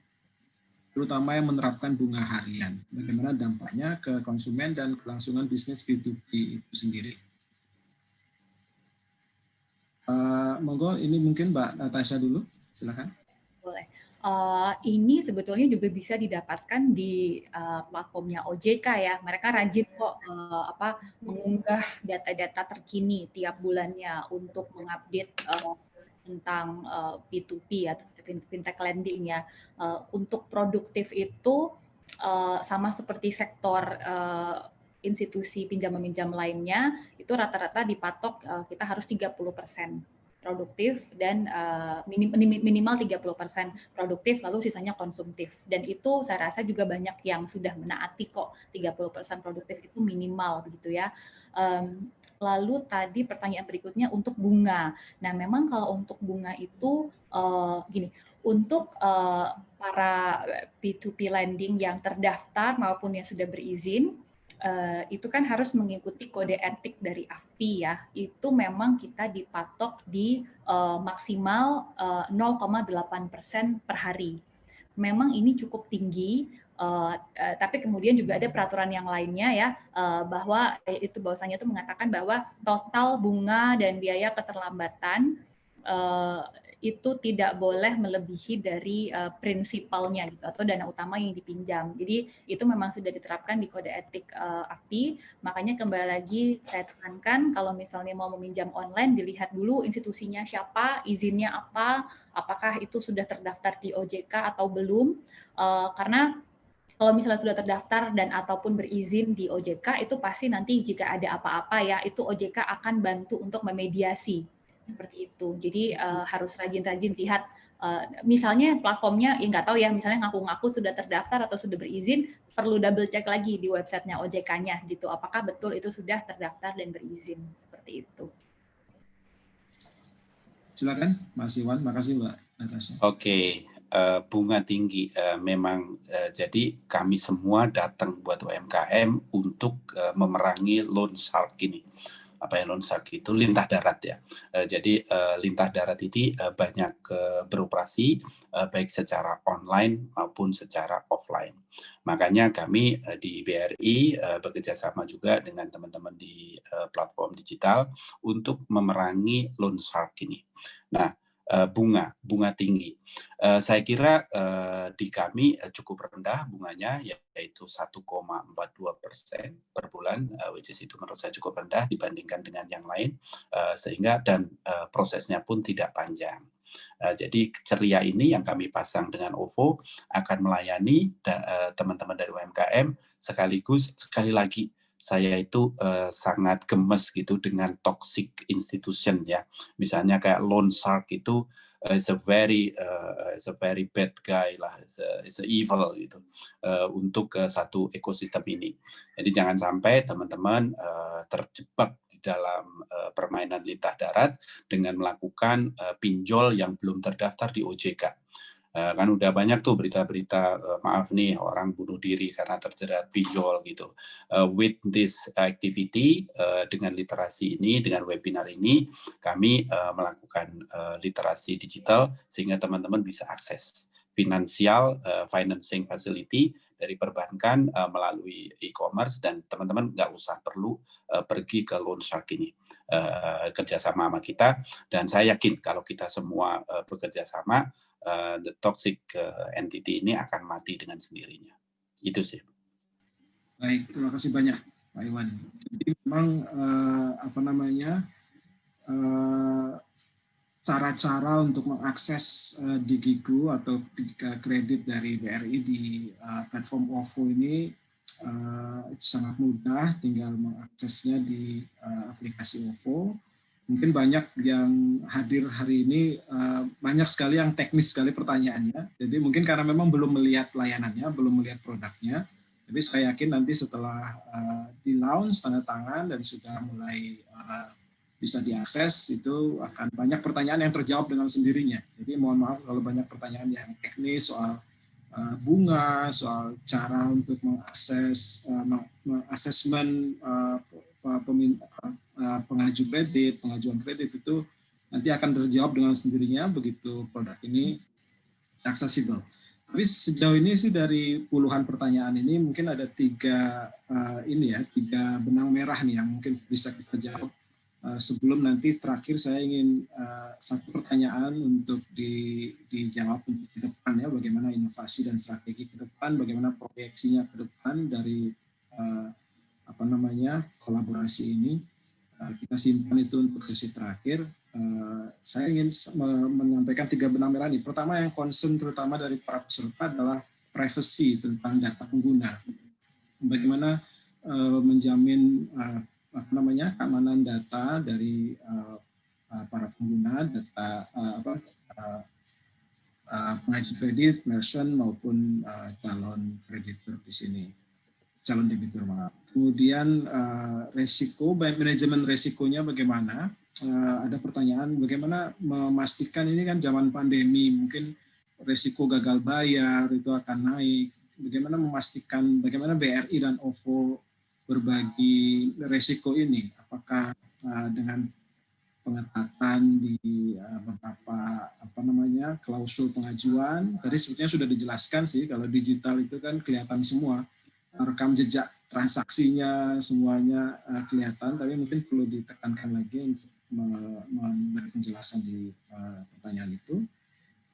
terutama yang menerapkan bunga harian. Bagaimana dampaknya ke konsumen dan kelangsungan bisnis B2B itu sendiri. Monggo, ini mungkin Mbak Natasha dulu, silakan. Boleh. Ini sebetulnya juga bisa didapatkan di platformnya OJK ya. Mereka rajin kok mengunggah data-data terkini tiap bulannya untuk mengupdate tentang P2P atau fintech lending ya. Untuk produktif itu sama seperti sektor institusi pinjam-meminjam lainnya, itu rata-rata dipatok kita harus 30% produktif dan minimal 30% produktif, lalu sisanya konsumtif. Dan itu saya rasa juga banyak yang sudah menaati kok 30% produktif itu minimal begitu ya. Lalu tadi pertanyaan berikutnya untuk bunga. Nah, memang kalau untuk bunga itu gini, untuk para P2P lending yang terdaftar maupun yang sudah berizin, itu kan harus mengikuti kode etik dari AFPI ya. Itu memang kita dipatok di maksimal 0,8% per hari. Memang ini cukup tinggi, tapi kemudian juga ada peraturan yang lainnya ya, bahwa bahwasanya itu mengatakan bahwa total bunga dan biaya keterlambatan itu tidak boleh melebihi dari prinsipalnya gitu atau dana utama yang dipinjam. Jadi itu memang sudah diterapkan di kode etik AFPI. Makanya kembali lagi saya tekankan kalau misalnya mau meminjam online dilihat dulu institusinya siapa, izinnya apa, apakah itu sudah terdaftar di OJK atau belum. Karena kalau misalnya sudah terdaftar dan ataupun berizin di OJK itu pasti nanti jika ada apa-apa ya itu OJK akan bantu untuk memediasi. Seperti itu. Jadi harus rajin-rajin lihat misalnya platformnya ya nggak tahu ya, misalnya ngaku-ngaku sudah terdaftar atau sudah berizin, perlu double check lagi di websitenya OJK-nya gitu. Apakah betul itu sudah terdaftar dan berizin seperti itu. Silakan Mas Iwan, makasih Mbak Natasha. Oke. Bunga tinggi memang jadi kami semua datang buat UMKM untuk memerangi loan shark ini. Apa yang loan shark itu lintah darat ya. Jadi lintah darat ini banyak beroperasi baik secara online maupun secara offline. Makanya kami di BRI bekerja sama juga dengan teman-teman di platform digital untuk memerangi loan shark ini. Nah, bunga tinggi. Saya kira di kami cukup rendah bunganya, yaitu 1,42% per bulan, which is itu menurut saya cukup rendah dibandingkan dengan yang lain, sehingga dan prosesnya pun tidak panjang. Jadi ceria ini yang kami pasang dengan OVO akan melayani teman-teman dari UMKM, sekaligus sekali lagi saya itu sangat gemes gitu dengan toxic institution ya. Misalnya kayak loan shark itu is a very bad guy lah, is a evil gitu untuk satu ekosistem ini. Jadi jangan sampai teman-teman terjebak di dalam permainan lintah darat dengan melakukan pinjol yang belum terdaftar di OJK. Kan udah banyak tuh berita-berita maaf nih orang bunuh diri karena terjerat pinjol gitu. With this activity, dengan literasi ini, dengan webinar ini, kami melakukan literasi digital sehingga teman-teman bisa akses financing facility dari perbankan melalui e-commerce, dan teman-teman nggak usah perlu pergi ke loan shark ini. Kerjasama sama kita, dan saya yakin kalau kita semua bekerja sama, the toxic entity ini akan mati dengan sendirinya. Itu sih. Baik, terima kasih banyak Pak Iwan. Jadi memang cara-cara untuk mengakses Digiku atau kredit dari BRI di platform OVO ini sangat mudah, tinggal mengaksesnya di aplikasi OVO. Mungkin banyak yang hadir hari ini, banyak sekali yang teknis sekali pertanyaannya. Jadi mungkin karena memang belum melihat layanannya, belum melihat produknya. Tapi saya yakin nanti setelah di launch, tanda tangan, dan sudah mulai bisa diakses, itu akan banyak pertanyaan yang terjawab dengan sendirinya. Jadi mohon maaf kalau banyak pertanyaan yang teknis soal bunga, soal cara untuk mengakses, asesmen pengajuan kredit itu nanti akan terjawab dengan sendirinya begitu produk ini aksesibel. Tapi sejauh ini sih dari puluhan pertanyaan ini mungkin ada tiga benang merah nih yang mungkin bisa kita jawab. Sebelum nanti terakhir saya ingin satu pertanyaan untuk dijawab untuk ke depan ya, bagaimana inovasi dan strategi ke depan, bagaimana proyeksinya ke depan dari kolaborasi ini. Kita simpan itu untuk sesi terakhir. Saya ingin menyampaikan tiga benang merah ini. Pertama, yang concern terutama dari para peserta adalah privacy tentang data pengguna. Bagaimana menjamin keamanan data dari para pengguna, data pengajuan kredit, merchant maupun calon kreditur di sini. Calon debitur, maaf. Kemudian resiko, manajemen resikonya bagaimana? Ada pertanyaan bagaimana memastikan, ini kan zaman pandemi, mungkin resiko gagal bayar itu akan naik. Bagaimana memastikan, bagaimana BRI dan OVO berbagi resiko ini? Apakah dengan pengetatan di beberapa klausul pengajuan? Tadi sebetulnya sudah dijelaskan sih, kalau digital itu kan kelihatan semua. Rekam jejak transaksinya semuanya kelihatan, tapi mungkin perlu ditekankan lagi untuk memberi penjelasan di pertanyaan itu.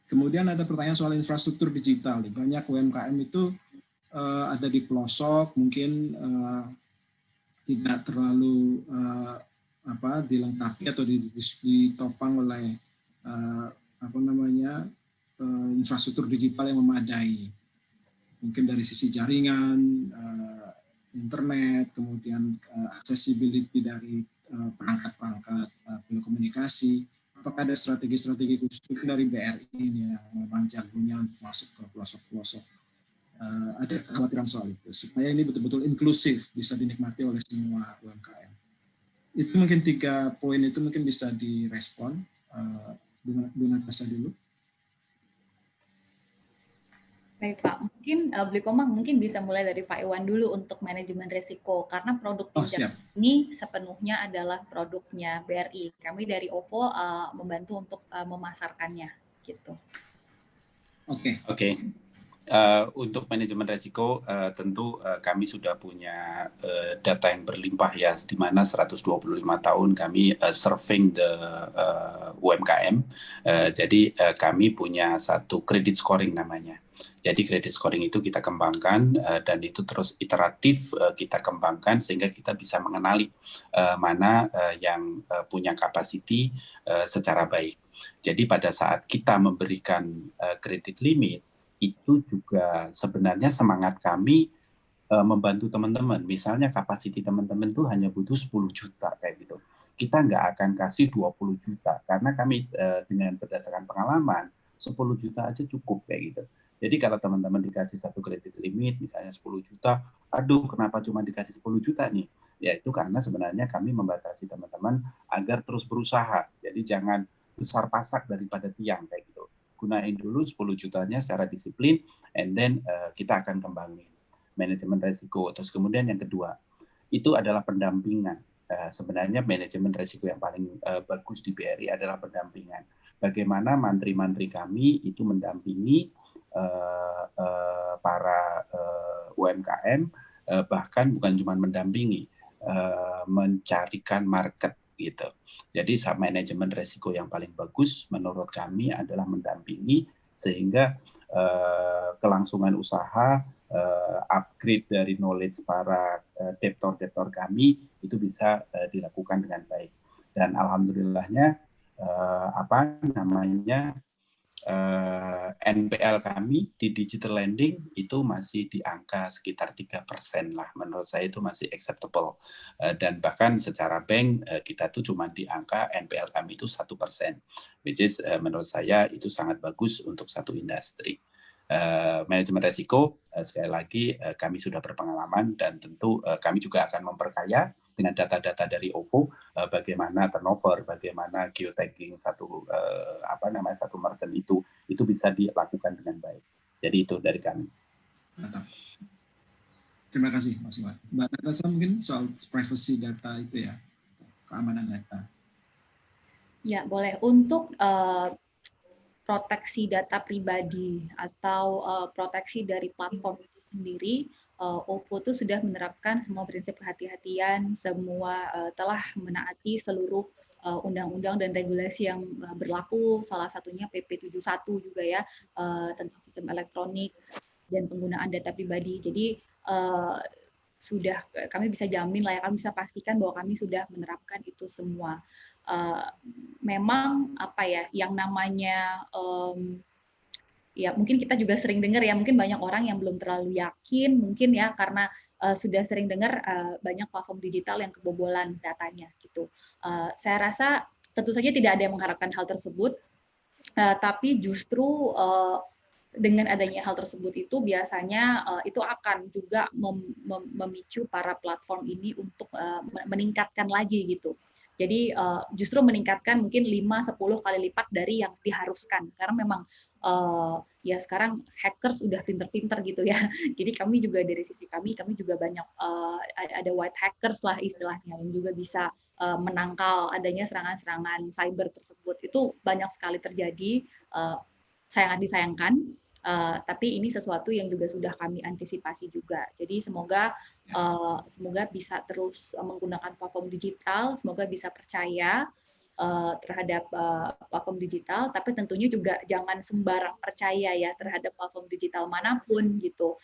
Kemudian ada pertanyaan soal infrastruktur digital. Banyak UMKM itu ada di pelosok, mungkin tidak terlalu dilengkapi atau ditopang oleh infrastruktur digital yang memadai. Mungkin dari sisi jaringan, internet, kemudian accessibility dari perangkat-perangkat telekomunikasi. Apakah ada strategi-strategi khusus dari BRI ini yang memang jagonya untuk masuk ke pelosok-pelosok? Ada kekhawatiran soal itu, supaya ini betul-betul inklusif, bisa dinikmati oleh semua UMKM. Itu mungkin 3 poin itu mungkin bisa direspon. Bu Natasha dulu. Baik Pak, mungkin Blikomang mungkin bisa mulai dari Pak Iwan dulu untuk manajemen risiko, karena produk pinjam ini sepenuhnya adalah produknya BRI. Kami dari OVO membantu untuk memasarkannya, gitu. Oke. Untuk manajemen risiko tentu kami sudah punya data yang berlimpah ya, di mana 125 tahun kami serving the UMKM. Jadi kami punya satu credit scoring namanya. Jadi credit scoring itu kita kembangkan dan itu terus iteratif kita kembangkan sehingga kita bisa mengenali mana yang punya capacity secara baik. Jadi pada saat kita memberikan kredit limit, itu juga sebenarnya semangat kami membantu teman-teman. Misalnya kapasiti teman-teman tuh hanya butuh 10 juta kayak gitu. Kita nggak akan kasih 20 juta karena kami dengan berdasarkan pengalaman 10 juta aja cukup kayak gitu. Jadi kalau teman-teman dikasih satu kredit limit misalnya 10 juta, aduh kenapa cuma dikasih 10 juta nih? Ya itu karena sebenarnya kami membatasi teman-teman agar terus berusaha. Jadi jangan besar pasak daripada tiang kayak gitu. Gunain dulu 10 jutanya secara disiplin, and then kita akan kembangin manajemen risiko. Terus kemudian yang kedua, itu adalah pendampingan. Sebenarnya manajemen risiko yang paling bagus di BRI adalah pendampingan. Bagaimana mantri-mantri kami itu mendampingi para UMKM, bahkan bukan cuma mendampingi, mencarikan market gitu. Jadi manajemen risiko yang paling bagus menurut kami adalah mendampingi sehingga kelangsungan usaha, upgrade dari knowledge para debtor-debtor kami itu bisa dilakukan dengan baik. Dan alhamdulillahnya NPL kami di digital lending itu masih di angka sekitar 3% lah. Menurut saya itu masih acceptable. Dan bahkan secara bank kita tuh cuma di angka NPL kami itu 1%. Which is menurut saya itu sangat bagus untuk satu industri. Manajemen risiko, sekali lagi kami sudah berpengalaman dan tentu kami juga akan memperkaya dengan data-data dari OVO, bagaimana turnover, bagaimana geotagging satu satu merchant itu bisa dilakukan dengan baik. Jadi itu dari kami. Mantap. Terima kasih Mas Iwan. Mbak Natasha mungkin soal privacy data itu ya, keamanan data. Ya boleh. Untuk proteksi data pribadi atau proteksi dari platform itu sendiri, OVO itu sudah menerapkan semua prinsip kehati-hatian, semua telah menaati seluruh undang-undang dan regulasi yang berlaku, salah satunya PP 71 juga ya, tentang sistem elektronik dan penggunaan data pribadi. Jadi sudah kami bisa jamin lah ya, kami bisa pastikan bahwa kami sudah menerapkan itu semua. Memang apa ya, yang namanya ya mungkin kita juga sering dengar ya, mungkin banyak orang yang belum terlalu yakin mungkin ya karena sudah sering dengar banyak platform digital yang kebobolan datanya gitu. Saya rasa tentu saja tidak ada yang mengharapkan hal tersebut, tapi justru dengan adanya hal tersebut itu biasanya itu akan juga memicu para platform ini untuk meningkatkan lagi gitu. Jadi justru meningkatkan mungkin 5-10 kali lipat dari yang diharuskan karena memang ya sekarang hackers udah pinter-pinter gitu ya. Jadi kami juga dari sisi kami juga banyak ada white hackers lah istilahnya yang juga bisa menangkal adanya serangan-serangan cyber tersebut. Itu banyak sekali terjadi, sangat disayangkan. Tapi ini sesuatu yang juga sudah kami antisipasi juga. Jadi semoga bisa terus menggunakan platform digital, semoga bisa percaya terhadap platform digital, tapi tentunya juga jangan sembarang percaya ya terhadap platform digital manapun gitu.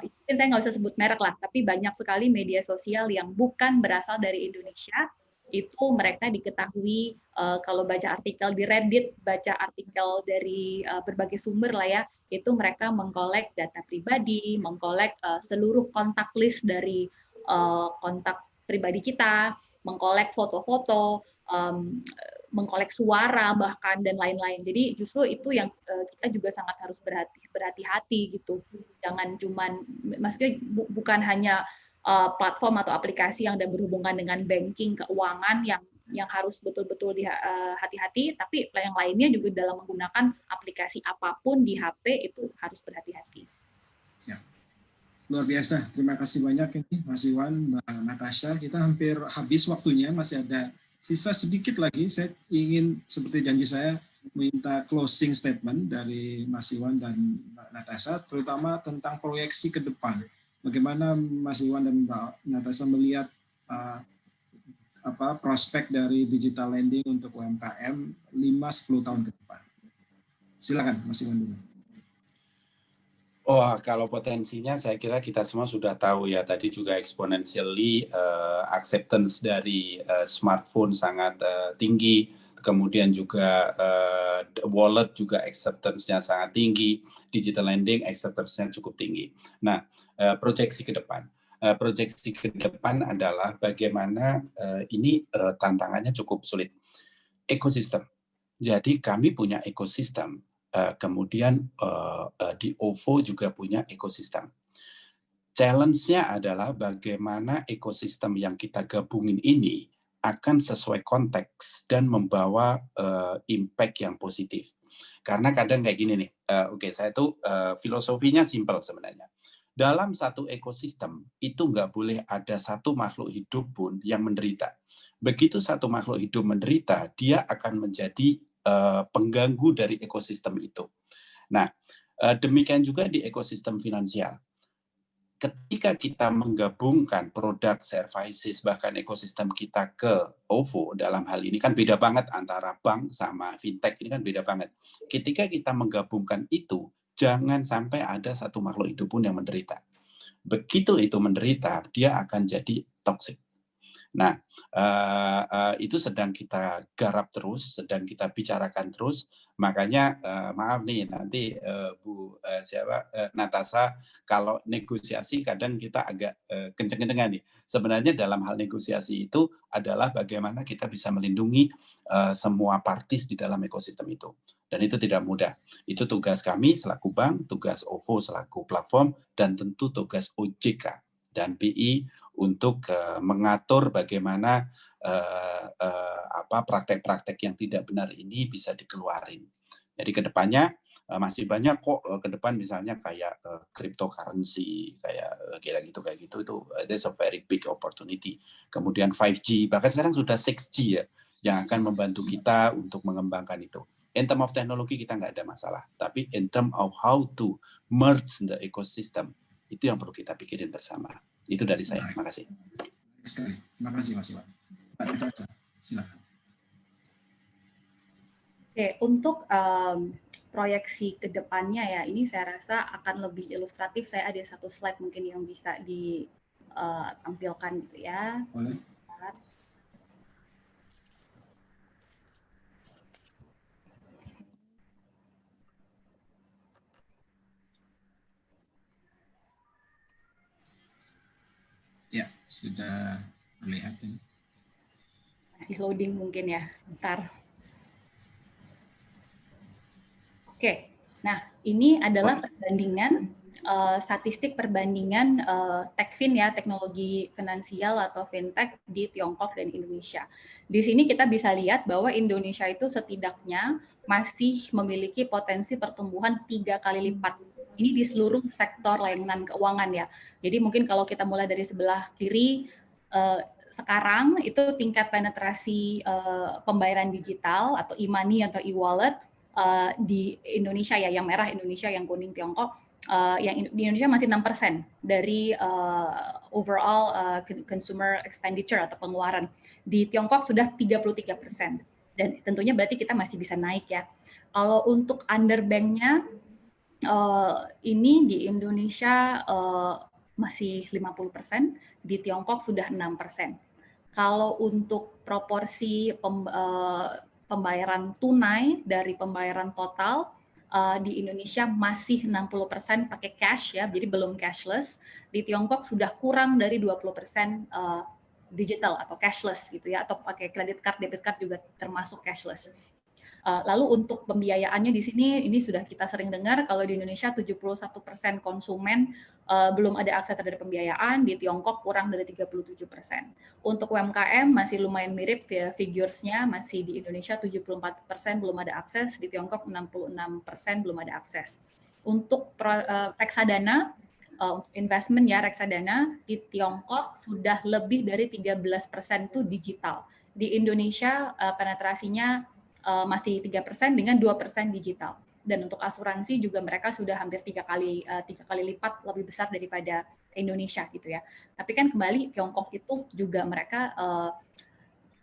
Mungkin saya nggak usah sebut merek lah, tapi banyak sekali media sosial yang bukan berasal dari Indonesia, itu mereka diketahui kalau baca artikel di Reddit, baca artikel dari berbagai sumber lah ya, itu mereka mengkolek data pribadi, mengkolek seluruh kontak list dari kontak pribadi kita, mengkolek foto-foto, mengkolek suara bahkan dan lain-lain. Jadi justru itu yang kita juga sangat harus berhati-hati gitu. Jangan cuman, maksudnya bukan hanya platform atau aplikasi yang ada berhubungan dengan banking, keuangan yang harus betul-betul hati-hati, tapi yang lainnya juga dalam menggunakan aplikasi apapun di HP itu harus berhati-hati. Siap. Luar biasa, terima kasih banyak ini Mas Iwan, Mbak Natasha. Kita hampir habis waktunya, masih ada sisa sedikit lagi. Saya ingin seperti janji saya minta closing statement dari Mas Iwan dan Mbak Natasha, terutama tentang proyeksi ke depan. Bagaimana Mas Iwan dan Mbak Natasha melihat prospek dari digital lending untuk UMKM 5-10 tahun ke depan. Silakan Mas Iwan dulu. Oh, kalau potensinya saya kira kita semua sudah tahu ya, tadi juga exponentially acceptance dari smartphone sangat tinggi, kemudian juga wallet juga acceptance-nya sangat tinggi, digital lending acceptance-nya cukup tinggi. Nah, proyeksi ke depan. Proyeksi ke depan adalah bagaimana ini tantangannya cukup sulit. Ekosistem. Jadi kami punya ekosistem. Kemudian di OVO juga punya ekosistem. Challenge-nya adalah bagaimana ekosistem yang kita gabungin ini akan sesuai konteks dan membawa impact yang positif. Karena kadang kayak gini nih, saya tuh filosofinya simpel sebenarnya. Dalam satu ekosistem itu nggak boleh ada satu makhluk hidup pun yang menderita. Begitu satu makhluk hidup menderita, dia akan menjadi pengganggu dari ekosistem itu. Nah, demikian juga di ekosistem finansial. Ketika kita menggabungkan produk, services, bahkan ekosistem kita ke OVO, dalam hal ini kan beda banget antara bank sama fintech, ini kan beda banget. Ketika kita menggabungkan itu, jangan sampai ada satu makhluk hidup pun yang menderita. Begitu itu menderita, dia akan jadi toksik. Nah, itu sedang kita garap terus, sedang kita bicarakan terus. Makanya maaf nih nanti Bu Natasha, kalau negosiasi kadang kita agak kenceng-kencengan nih. Sebenarnya dalam hal negosiasi itu adalah bagaimana kita bisa melindungi semua parties di dalam ekosistem itu. Dan itu tidak mudah. Itu tugas kami selaku bank, tugas OVO selaku platform, dan tentu tugas OJK dan BI untuk mengatur bagaimana praktek-praktek yang tidak benar ini bisa dikeluarin. Jadi kedepannya masih banyak kok ke depan, misalnya kayak cryptocurrency, kayak gitu itu there's a very big opportunity. Kemudian 5G, bahkan sekarang sudah 6G ya, yang akan membantu kita untuk mengembangkan itu. In term of teknologi kita nggak ada masalah, tapi in term of how to merge the ecosystem, itu yang perlu kita pikirin bersama. Itu dari saya. Terima kasih. Terima kasih Mas Iwan. Silakan. Oke, untuk proyeksi ke depannya ya, ini saya rasa akan lebih ilustratif. Saya ada satu slide mungkin yang bisa ditampilkan gitu ya. Boleh. Ya, sudah terlihat ini. Masih loading mungkin ya, sebentar. Oke, nah ini adalah perbandingan statistik perbandingan Techfin ya, teknologi finansial atau fintech di Tiongkok dan Indonesia. Di sini kita bisa lihat bahwa Indonesia itu setidaknya masih memiliki potensi pertumbuhan 3 kali lipat. Ini di seluruh sektor layanan keuangan ya. Jadi mungkin kalau kita mulai dari sebelah kiri, sekarang itu tingkat penetrasi pembayaran digital atau e-money atau e-wallet di Indonesia ya, yang merah Indonesia, yang kuning Tiongkok, yang di Indonesia masih 6% dari overall consumer expenditure atau pengeluaran. Di Tiongkok sudah 33%. Dan tentunya berarti kita masih bisa naik ya. Kalau untuk underbanknya, ini di Indonesia masih 50%, di Tiongkok sudah 6%. Kalau untuk proporsi pembayaran tunai dari pembayaran total, di Indonesia masih 60% pakai cash ya, jadi belum cashless. Di Tiongkok sudah kurang dari 20% digital atau cashless gitu ya, atau pakai credit card, debit card juga termasuk cashless. Lalu untuk pembiayaannya di sini, ini sudah kita sering dengar, kalau di Indonesia 71% konsumen belum ada akses terhadap pembiayaan, di Tiongkok kurang dari 37%. Untuk UMKM masih lumayan mirip ya, figures-nya masih di Indonesia 74% belum ada akses, di Tiongkok 66% belum ada akses. Untuk reksadana, investment ya reksadana, di Tiongkok sudah lebih dari 13% itu digital. Di Indonesia penetrasinya masih 3% dengan 2% digital. Dan untuk asuransi juga mereka sudah hampir 3 kali lipat lebih besar daripada Indonesia gitu ya. Tapi kan kembali Tiongkok itu juga mereka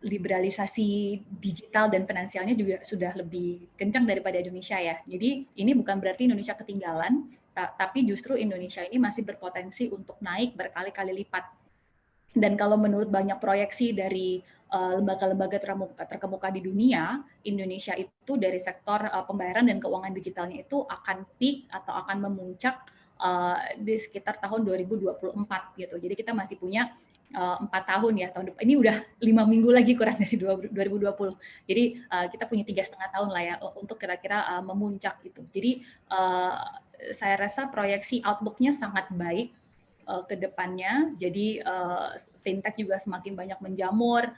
liberalisasi digital dan finansialnya juga sudah lebih kencang daripada Indonesia ya. Jadi ini bukan berarti Indonesia ketinggalan, tapi justru Indonesia ini masih berpotensi untuk naik berkali-kali lipat. Dan kalau menurut banyak proyeksi dari lembaga-lembaga terkemuka di dunia, Indonesia itu dari sektor pembayaran dan keuangan digitalnya itu akan peak atau akan memuncak di sekitar tahun 2024 gitu. Jadi kita masih punya 4 tahun ya, tahun depan ini udah 5 minggu lagi kurang dari 2020. Jadi kita punya 3,5 tahun lah ya untuk kira-kira memuncak gitu. Jadi saya rasa proyeksi outlook-nya sangat baik ke depannya. Jadi fintech juga semakin banyak menjamur,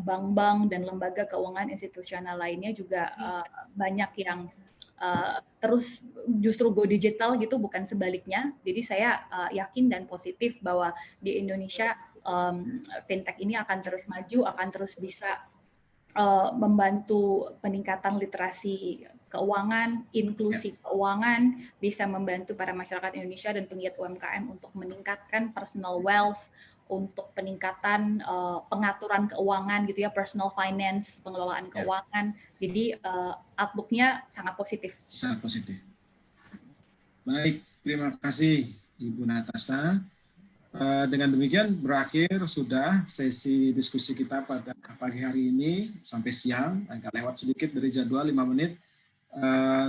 bank-bank dan lembaga keuangan institusional lainnya juga banyak yang terus justru go digital gitu, bukan sebaliknya. Jadi saya yakin dan positif bahwa di Indonesia fintech ini akan terus maju, akan terus bisa membantu peningkatan literasi keuangan, inklusi keuangan, bisa membantu para masyarakat Indonesia dan penggiat UMKM untuk meningkatkan personal wealth, untuk peningkatan pengaturan keuangan gitu ya, personal finance, pengelolaan keuangan. Jadi outlook-nya sangat positif. Sangat positif. Baik, terima kasih Ibu Natasha. Dengan demikian berakhir sudah sesi diskusi kita pada pagi hari ini sampai siang, agak lewat sedikit dari jadwal 5 menit.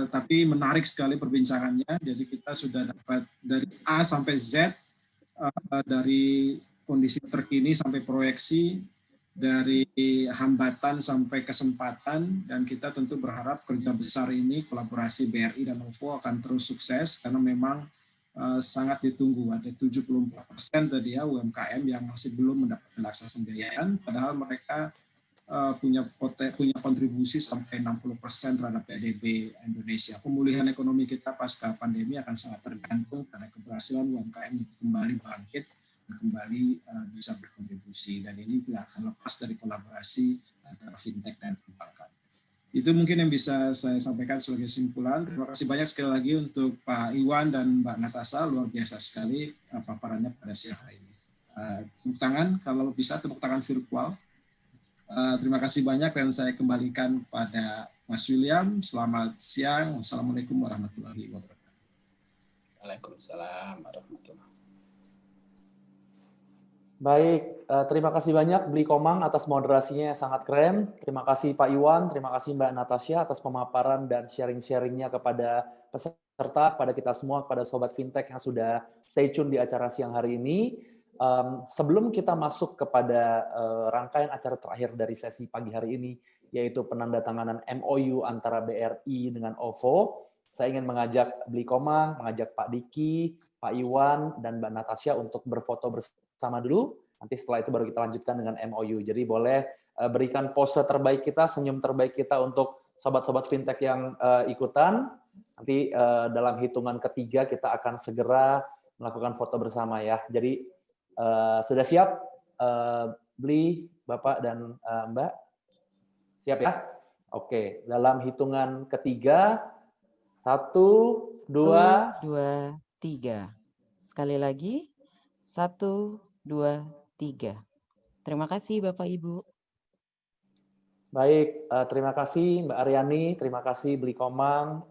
Tapi menarik sekali perbincangannya. Jadi kita sudah dapat dari A sampai Z, dari kondisi terkini sampai proyeksi, dari hambatan sampai kesempatan, dan kita tentu berharap kerja besar ini, kolaborasi BRI dan OVO akan terus sukses karena memang sangat ditunggu. Ada 74% tadi ya UMKM yang masih belum mendapatkan akses pembiayaan, padahal mereka punya kontribusi sampai 60% terhadap PDB Indonesia. Pemulihan ekonomi kita pasca pandemi akan sangat tergantung pada keberhasilan UMKM kembali bangkit dan kembali bisa berkontribusi. Dan ini tidak akan lepas dari kolaborasi antara fintech dan perbankan. Itu mungkin yang bisa saya sampaikan sebagai kesimpulan. Terima kasih banyak sekali lagi untuk Pak Iwan dan Mbak Natasha, luar biasa sekali paparannya pada siang hari ini. Tepuk tangan, kalau bisa tepuk tangan virtual. Terima kasih banyak dan saya kembalikan pada Mas William. Selamat siang. Wassalamualaikum warahmatullahi wabarakatuh. Waalaikumsalam warahmatullahi wabarakatuh. Baik, terima kasih banyak Bli Komang atas moderasinya yang sangat keren. Terima kasih Pak Iwan, terima kasih Mbak Natasha atas pemaparan dan sharing-sharingnya kepada peserta, kepada kita semua, kepada Sobat Fintech yang sudah stay tune di acara siang hari ini. Sebelum kita masuk kepada rangkaian acara terakhir dari sesi pagi hari ini, yaitu penandatanganan MOU antara BRI dengan OVO, saya ingin mengajak Bli Komang, mengajak Pak Diki, Pak Iwan, dan Mbak Natasha untuk berfoto bersama dulu. Nanti setelah itu baru kita lanjutkan dengan MOU. Jadi boleh berikan pose terbaik kita, senyum terbaik kita untuk sobat-sobat fintech yang ikutan. Nanti dalam hitungan ketiga kita akan segera melakukan foto bersama ya. Jadi sudah siap Bli, Bapak dan Mbak? Siap ya? Oke, dalam hitungan ketiga, 1, 2, 3. Sekali lagi, 1, 2, 3. Terima kasih Bapak Ibu. Baik, terima kasih Mbak Aryani, terima kasih Bli Komang,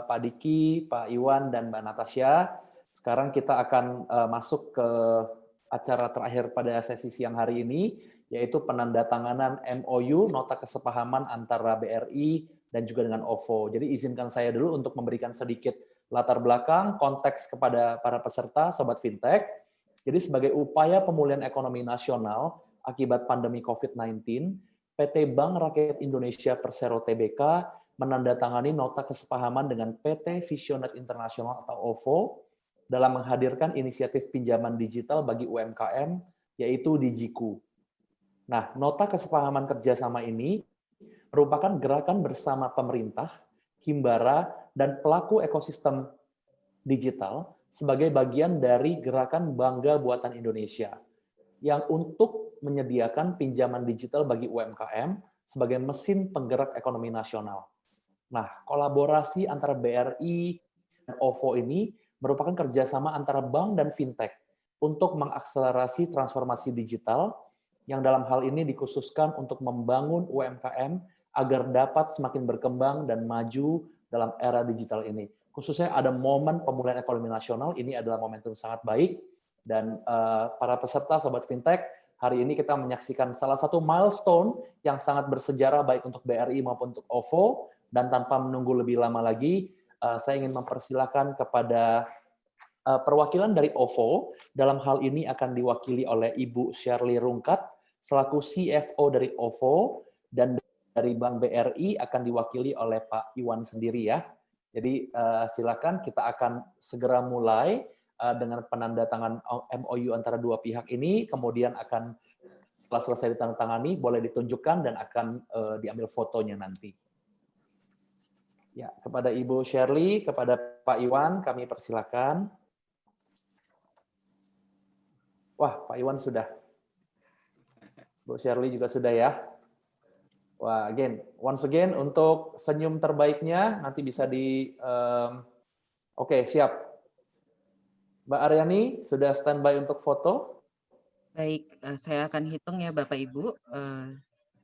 Pak Diki, Pak Iwan, dan Mbak Natasha. Sekarang kita akan masuk ke acara terakhir pada sesi siang hari ini, yaitu penandatanganan MOU, nota kesepahaman antara BRI dan juga dengan OVO. Jadi izinkan saya dulu untuk memberikan sedikit latar belakang, konteks kepada para peserta, Sobat Fintech. Jadi sebagai upaya pemulihan ekonomi nasional akibat pandemi COVID-19, PT Bank Rakyat Indonesia Persero Tbk menandatangani nota kesepahaman dengan PT Visionet International atau OVO dalam menghadirkan inisiatif pinjaman digital bagi UMKM, yaitu Digiku. Nah, nota kesepahaman kerjasama ini merupakan gerakan bersama pemerintah, Himbara, dan pelaku ekosistem digital sebagai bagian dari gerakan Bangga Buatan Indonesia yang untuk menyediakan pinjaman digital bagi UMKM sebagai mesin penggerak ekonomi nasional. Nah, kolaborasi antara BRI dan OVO ini merupakan kerjasama antara bank dan fintech untuk mengakselerasi transformasi digital yang dalam hal ini dikhususkan untuk membangun UMKM agar dapat semakin berkembang dan maju dalam era digital ini. Khususnya ada momen pemulihan ekonomi nasional, ini adalah momentum sangat baik, dan para peserta Sobat Fintech, hari ini kita menyaksikan salah satu milestone yang sangat bersejarah baik untuk BRI maupun untuk OVO, dan tanpa menunggu lebih lama lagi, saya ingin mempersilakan kepada perwakilan dari OVO, dalam hal ini akan diwakili oleh Ibu Shirley Rungkat, selaku CFO dari OVO, dan dari Bank BRI akan diwakili oleh Pak Iwan sendiri ya. Jadi silakan, kita akan segera mulai dengan penandatangan MOU antara dua pihak ini, kemudian akan setelah selesai ditandatangani, boleh ditunjukkan dan akan diambil fotonya nanti. Ya, kepada Ibu Shirley, kepada Pak Iwan, kami persilakan. Wah, Pak Iwan sudah. Bu Shirley juga sudah ya. Wah, once again, untuk senyum terbaiknya, nanti bisa Oke, siap. Mbak Aryani, sudah standby untuk foto? Baik, saya akan hitung ya Bapak Ibu.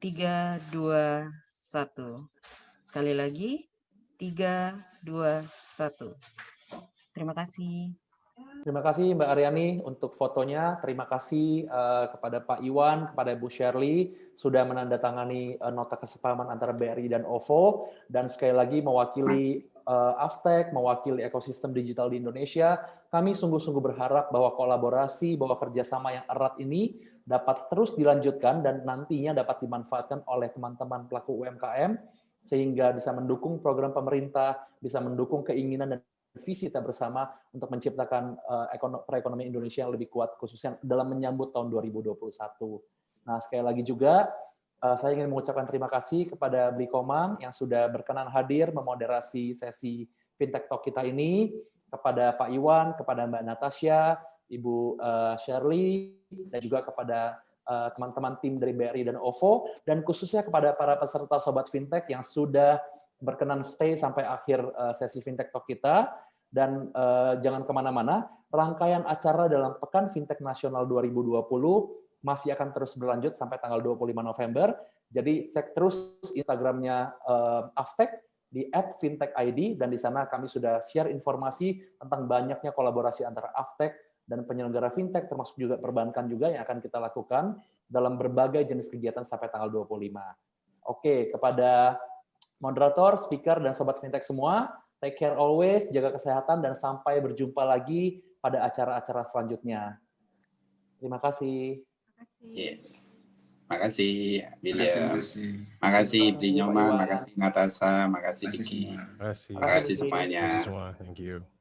3, 2, 1. Sekali lagi, 3, 2, 1. Terima kasih. Terima kasih Mbak Aryani untuk fotonya. Terima kasih kepada Pak Iwan, kepada Bu Shirley sudah menandatangani nota kesepahaman antara BRI dan OVO, dan sekali lagi mewakili Avtek, mewakili ekosistem digital di Indonesia. Kami sungguh-sungguh berharap bahwa kolaborasi, bahwa kerjasama yang erat ini dapat terus dilanjutkan dan nantinya dapat dimanfaatkan oleh teman-teman pelaku UMKM sehingga bisa mendukung program pemerintah, bisa mendukung keinginan dan visi kita bersama untuk menciptakan perekonomian Indonesia yang lebih kuat, khususnya dalam menyambut tahun 2021. Nah, sekali lagi juga, saya ingin mengucapkan terima kasih kepada Blikomang yang sudah berkenan hadir memoderasi sesi Fintech Talk kita ini, kepada Pak Iwan, kepada Mbak Natasha, Ibu Shirley, dan juga kepada teman-teman tim dari BRI dan OVO, dan khususnya kepada para peserta Sobat Fintech yang sudah berkenan stay sampai akhir sesi Fintech Talk kita. Dan jangan kemana-mana, rangkaian acara dalam Pekan Fintech Nasional 2020 masih akan terus berlanjut sampai tanggal 25 November. Jadi cek terus Instagramnya Avtek di @fintechid, dan di sana kami sudah share informasi tentang banyaknya kolaborasi antara Avtek dan penyelenggara fintech, termasuk juga perbankan juga yang akan kita lakukan dalam berbagai jenis kegiatan sampai tanggal 25. Oke, kepada moderator, speaker, dan Sobat Fintech semua, take care always, jaga kesehatan, dan sampai berjumpa lagi pada acara-acara selanjutnya. Terima kasih. Makasih, William. Makasih, Bli Nyoman. Makasih, Natasha. Makasih, Diki. Terima kasih. Makasih semuanya. Thank you.